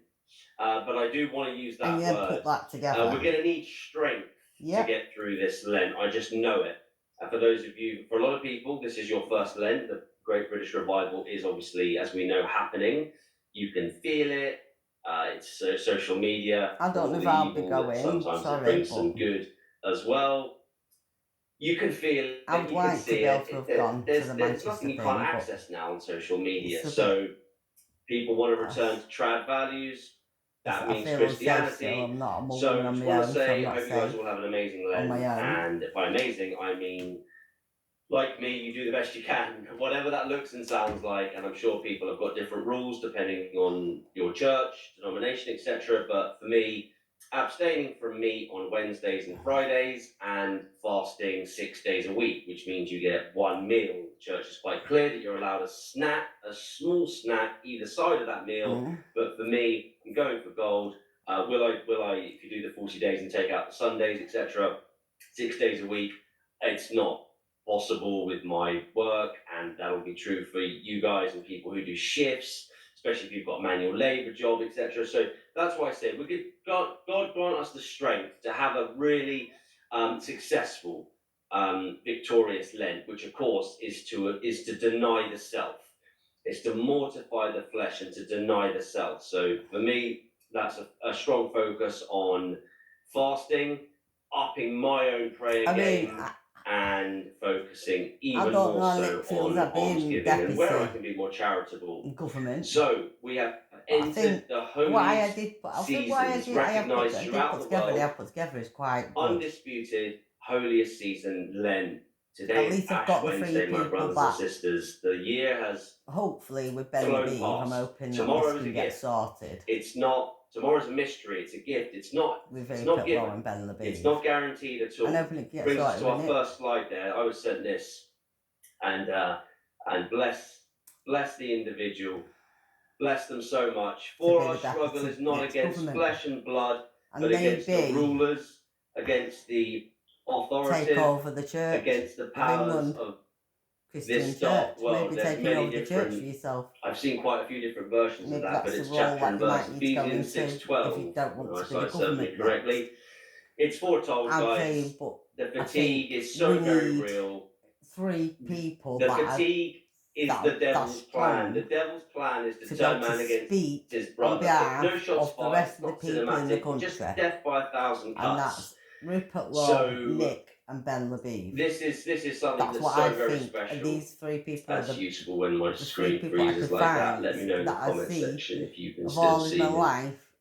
[SPEAKER 9] But I do want to use that
[SPEAKER 1] And you
[SPEAKER 9] word.
[SPEAKER 1] put that together.
[SPEAKER 9] We're going to need strength to get through this Lent. I just know it. For those of you, for a lot of people, this is your first Lent. The Great British Revival is obviously, as we know, happening. You can feel it. It's social media.
[SPEAKER 1] I don't know if I'll be going.
[SPEAKER 9] Sometimes it brings some good as well. You can feel it.
[SPEAKER 1] I would
[SPEAKER 9] you
[SPEAKER 1] like
[SPEAKER 9] can
[SPEAKER 1] to
[SPEAKER 9] see
[SPEAKER 1] be able
[SPEAKER 9] it.
[SPEAKER 1] to have gone to
[SPEAKER 9] There's
[SPEAKER 1] the Manchester
[SPEAKER 9] nothing you
[SPEAKER 1] thing,
[SPEAKER 9] can't
[SPEAKER 1] but
[SPEAKER 9] access now on social media.
[SPEAKER 1] it's a
[SPEAKER 9] So people want to return to trad values. That means Christianity.
[SPEAKER 1] I'm not. I'm a
[SPEAKER 9] So
[SPEAKER 1] woman
[SPEAKER 9] I
[SPEAKER 1] on
[SPEAKER 9] just
[SPEAKER 1] my
[SPEAKER 9] want
[SPEAKER 1] own,
[SPEAKER 9] to say,
[SPEAKER 1] so
[SPEAKER 9] I
[SPEAKER 1] I'm
[SPEAKER 9] hope
[SPEAKER 1] not
[SPEAKER 9] you guys
[SPEAKER 1] safe.
[SPEAKER 9] will have an amazing
[SPEAKER 1] On
[SPEAKER 9] Lent.
[SPEAKER 1] my own.
[SPEAKER 9] And by amazing, I mean, like me, you do the best you can, whatever that looks and sounds like. And I'm sure people have got different rules depending on your church, denomination, etc. But for me, abstaining from meat on Wednesdays and Fridays and fasting 6 days a week, which means you get one meal. The church is quite clear that you're allowed a snack, a small snack, either side of that meal. But for me, I'm going for gold. Will I, if you do the 40 days and take out the Sundays, etc., 6 days a week, it's not possible with my work, and that'll be true for you guys and people who do shifts, especially if you've got a manual labour job, etc. So that's why I said God grant us the strength to have a really successful, victorious Lent, which of course is to deny the self. It's to mortify the flesh and to deny the self. So for me, that's a strong focus on fasting, upping my own prayer game, and focusing even more so on almsgiving and where I can be more charitable.
[SPEAKER 1] Government.
[SPEAKER 9] So we have entered the holy seasons recognised throughout the world.
[SPEAKER 1] They have put together is quite good.
[SPEAKER 9] Undisputed holiest season, Lent. Today
[SPEAKER 1] At
[SPEAKER 9] is
[SPEAKER 1] least I've
[SPEAKER 9] Ash
[SPEAKER 1] got the
[SPEAKER 9] Wednesday,
[SPEAKER 1] three
[SPEAKER 9] my
[SPEAKER 1] people
[SPEAKER 9] brothers
[SPEAKER 1] back.
[SPEAKER 9] and sisters. The year has
[SPEAKER 1] hopefully with Ben
[SPEAKER 9] flown
[SPEAKER 1] Levine, I'm
[SPEAKER 9] past.
[SPEAKER 1] hoping that
[SPEAKER 9] Tomorrow's
[SPEAKER 1] this
[SPEAKER 9] a
[SPEAKER 1] can get
[SPEAKER 9] gift.
[SPEAKER 1] sorted.
[SPEAKER 9] It's not. Tomorrow's a mystery. It's a gift. It's not.
[SPEAKER 1] With
[SPEAKER 9] It's not given.
[SPEAKER 1] and Ben Levine.
[SPEAKER 9] It's not guaranteed at all.
[SPEAKER 1] I'm hoping it gets
[SPEAKER 9] Brings us
[SPEAKER 1] sorted.
[SPEAKER 9] to our first slide there. I was sent this, and bless the individual, bless them so much. For our struggle is not against flesh and blood, but against the rulers, against the authorities,
[SPEAKER 1] take over the church,
[SPEAKER 9] against the powers of this dark world.
[SPEAKER 1] Maybe
[SPEAKER 9] There's
[SPEAKER 1] taking
[SPEAKER 9] many
[SPEAKER 1] over the
[SPEAKER 9] different.
[SPEAKER 1] church for yourself.
[SPEAKER 9] I've seen quite a few different versions
[SPEAKER 1] Maybe
[SPEAKER 9] of that, but
[SPEAKER 1] that's
[SPEAKER 9] it's
[SPEAKER 1] the role
[SPEAKER 9] chapter and
[SPEAKER 1] that you
[SPEAKER 9] verse.
[SPEAKER 1] might need to go
[SPEAKER 9] Ephesians
[SPEAKER 1] into
[SPEAKER 9] 6:12.
[SPEAKER 1] if you don't want to be the
[SPEAKER 9] I said it
[SPEAKER 1] government
[SPEAKER 9] correctly. It's foretold, guys. The fatigue is so very real.
[SPEAKER 1] 3 people.
[SPEAKER 9] The fatigue is the devil's plan. The devil's plan is to turn man against his brother. No shots
[SPEAKER 1] of the rest of the
[SPEAKER 9] not
[SPEAKER 1] people in the
[SPEAKER 9] cinematic,
[SPEAKER 1] country.
[SPEAKER 9] just death by 1,000 cuts.
[SPEAKER 1] And that's Rupert Lowe,
[SPEAKER 9] So,
[SPEAKER 1] Nick, and Ben Levine.
[SPEAKER 9] This is something that's
[SPEAKER 1] what
[SPEAKER 9] so
[SPEAKER 1] I
[SPEAKER 9] very
[SPEAKER 1] think.
[SPEAKER 9] special.
[SPEAKER 1] These 3 people
[SPEAKER 9] That's
[SPEAKER 1] are the
[SPEAKER 9] useful when my
[SPEAKER 1] the 3
[SPEAKER 9] screen
[SPEAKER 1] people I
[SPEAKER 9] freezes
[SPEAKER 1] could
[SPEAKER 9] like that.
[SPEAKER 1] find
[SPEAKER 9] Let me know in the
[SPEAKER 1] that I
[SPEAKER 9] comment
[SPEAKER 1] see
[SPEAKER 9] section if you can
[SPEAKER 1] of
[SPEAKER 9] still
[SPEAKER 1] all in
[SPEAKER 9] see
[SPEAKER 1] my
[SPEAKER 9] me.
[SPEAKER 1] life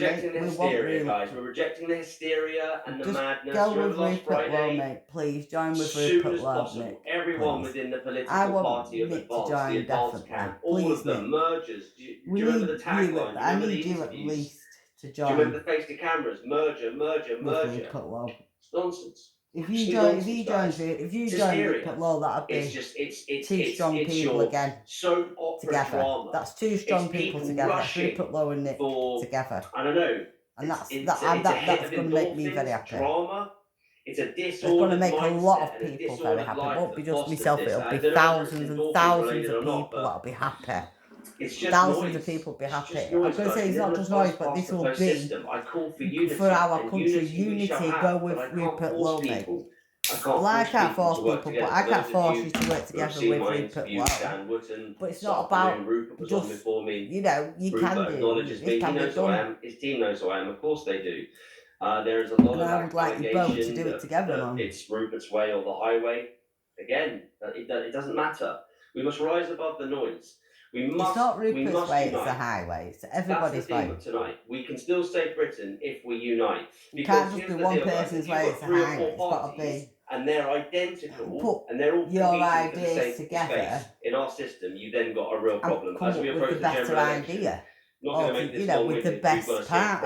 [SPEAKER 9] rejecting the
[SPEAKER 1] We want
[SPEAKER 9] hysteria,
[SPEAKER 1] Rupert.
[SPEAKER 9] guys. We're rejecting the hysteria and the
[SPEAKER 1] Just
[SPEAKER 9] madness.
[SPEAKER 1] go
[SPEAKER 9] Remember
[SPEAKER 1] with
[SPEAKER 9] last
[SPEAKER 1] Rupert Lowe,
[SPEAKER 9] Friday?
[SPEAKER 1] mate. Please join with
[SPEAKER 9] Soon
[SPEAKER 1] Rupert
[SPEAKER 9] as
[SPEAKER 1] Lowe,
[SPEAKER 9] possible.
[SPEAKER 1] Nick.
[SPEAKER 9] Everyone
[SPEAKER 1] Please.
[SPEAKER 9] within the
[SPEAKER 1] I
[SPEAKER 9] political
[SPEAKER 1] want
[SPEAKER 9] party of
[SPEAKER 1] Nick to
[SPEAKER 9] Advance,
[SPEAKER 1] join,
[SPEAKER 9] the Advance
[SPEAKER 1] definitely.
[SPEAKER 9] camp, all
[SPEAKER 1] Please,
[SPEAKER 9] of them,
[SPEAKER 1] Nick.
[SPEAKER 9] mergers. Do
[SPEAKER 1] We
[SPEAKER 9] you remember
[SPEAKER 1] need
[SPEAKER 9] the tagline? Do you
[SPEAKER 1] I
[SPEAKER 9] remember
[SPEAKER 1] need
[SPEAKER 9] the
[SPEAKER 1] you at
[SPEAKER 9] interviews?
[SPEAKER 1] least to
[SPEAKER 9] Do you remember
[SPEAKER 1] join
[SPEAKER 9] the face to cameras? Merger, merger,
[SPEAKER 1] with
[SPEAKER 9] merger.
[SPEAKER 1] Rupert Lowe.
[SPEAKER 9] It's nonsense.
[SPEAKER 1] If you
[SPEAKER 9] Absolute
[SPEAKER 1] join,
[SPEAKER 9] nonsense, guys.
[SPEAKER 1] if you
[SPEAKER 9] It's
[SPEAKER 1] join
[SPEAKER 9] hysteria.
[SPEAKER 1] Rupert Lowe, that'd
[SPEAKER 9] It's
[SPEAKER 1] be
[SPEAKER 9] just
[SPEAKER 1] two strong
[SPEAKER 9] it's
[SPEAKER 1] people
[SPEAKER 9] your
[SPEAKER 1] again
[SPEAKER 9] soap opera
[SPEAKER 1] together.
[SPEAKER 9] drama.
[SPEAKER 1] That's two strong
[SPEAKER 9] It's
[SPEAKER 1] people
[SPEAKER 9] people
[SPEAKER 1] together. That's
[SPEAKER 9] rushing
[SPEAKER 1] Rupert Lowe and Nick
[SPEAKER 9] for
[SPEAKER 1] together.
[SPEAKER 9] I don't know
[SPEAKER 1] And that's
[SPEAKER 9] it's
[SPEAKER 1] going to make me very happy.
[SPEAKER 9] Drama. It's a disordered
[SPEAKER 1] It's going to make a lot of
[SPEAKER 9] mindset and a
[SPEAKER 1] people very
[SPEAKER 9] disordered
[SPEAKER 1] happy. It
[SPEAKER 9] life
[SPEAKER 1] won't be
[SPEAKER 9] that
[SPEAKER 1] just
[SPEAKER 9] fosters
[SPEAKER 1] myself,
[SPEAKER 9] this.
[SPEAKER 1] it'll
[SPEAKER 9] I
[SPEAKER 1] be
[SPEAKER 9] don't know whether it's
[SPEAKER 1] thousands and
[SPEAKER 9] endorphin
[SPEAKER 1] thousands
[SPEAKER 9] related
[SPEAKER 1] of
[SPEAKER 9] or not,
[SPEAKER 1] people
[SPEAKER 9] but
[SPEAKER 1] that'll be happy.
[SPEAKER 9] it's just
[SPEAKER 1] Thousands
[SPEAKER 9] noise.
[SPEAKER 1] of people will be
[SPEAKER 9] It's
[SPEAKER 1] happy.
[SPEAKER 9] just
[SPEAKER 1] I'm
[SPEAKER 9] noise,
[SPEAKER 1] going to say
[SPEAKER 9] guys.
[SPEAKER 1] it's
[SPEAKER 9] You're
[SPEAKER 1] not
[SPEAKER 9] in a
[SPEAKER 1] just noise, but
[SPEAKER 9] fast
[SPEAKER 1] this will
[SPEAKER 9] closed
[SPEAKER 1] be
[SPEAKER 9] system. I call for unity.
[SPEAKER 1] for our
[SPEAKER 9] and
[SPEAKER 1] country.
[SPEAKER 9] we shall
[SPEAKER 1] Unity,
[SPEAKER 9] have,
[SPEAKER 1] go with
[SPEAKER 9] but I can't
[SPEAKER 1] Rupert
[SPEAKER 9] force
[SPEAKER 1] Lowe.
[SPEAKER 9] people.
[SPEAKER 1] Well, I can't force
[SPEAKER 9] to work
[SPEAKER 1] people,
[SPEAKER 9] together.
[SPEAKER 1] but I
[SPEAKER 9] For
[SPEAKER 1] can't
[SPEAKER 9] those of
[SPEAKER 1] force
[SPEAKER 9] you
[SPEAKER 1] you to work
[SPEAKER 9] who have
[SPEAKER 1] together
[SPEAKER 9] seen
[SPEAKER 1] with
[SPEAKER 9] my
[SPEAKER 1] Rupert
[SPEAKER 9] interview
[SPEAKER 1] Lowe.
[SPEAKER 9] with Dan Wootton
[SPEAKER 1] But it's
[SPEAKER 9] this
[SPEAKER 1] not
[SPEAKER 9] afternoon,
[SPEAKER 1] about
[SPEAKER 9] Rupert was on
[SPEAKER 1] just,
[SPEAKER 9] before me.
[SPEAKER 1] you know, you
[SPEAKER 9] Rupert
[SPEAKER 1] can do
[SPEAKER 9] acknowledges
[SPEAKER 1] it.
[SPEAKER 9] me.
[SPEAKER 1] It
[SPEAKER 9] He
[SPEAKER 1] can be
[SPEAKER 9] knows who I
[SPEAKER 1] done.
[SPEAKER 9] am. His team knows who I am. Of course they do. There is a lot
[SPEAKER 1] And
[SPEAKER 9] of
[SPEAKER 1] I would like you both to
[SPEAKER 9] allegation
[SPEAKER 1] do it together,
[SPEAKER 9] that
[SPEAKER 1] man.
[SPEAKER 9] it's Rupert's way or the highway. Again, it doesn't matter. We must rise above the noise.
[SPEAKER 1] It's not Rupert's way, it's the highway. It's everybody's
[SPEAKER 9] That's the theme
[SPEAKER 1] way.
[SPEAKER 9] of tonight. We can still save Britain if we unite.
[SPEAKER 1] It can't just be one person's way, it's the highway. It's got to be.
[SPEAKER 9] And they're identical,
[SPEAKER 1] Put
[SPEAKER 9] and they're all
[SPEAKER 1] your
[SPEAKER 9] competing for the
[SPEAKER 1] ideas
[SPEAKER 9] same
[SPEAKER 1] together
[SPEAKER 9] space. In our system, you then got a real
[SPEAKER 1] and
[SPEAKER 9] problem.
[SPEAKER 1] come
[SPEAKER 9] As
[SPEAKER 1] up
[SPEAKER 9] we
[SPEAKER 1] with
[SPEAKER 9] approach
[SPEAKER 1] the
[SPEAKER 9] the
[SPEAKER 1] better
[SPEAKER 9] general election,
[SPEAKER 1] idea.
[SPEAKER 9] not going to make
[SPEAKER 1] You
[SPEAKER 9] this
[SPEAKER 1] know, with
[SPEAKER 9] long-winded.
[SPEAKER 1] the
[SPEAKER 9] We've got
[SPEAKER 1] best
[SPEAKER 9] a
[SPEAKER 1] part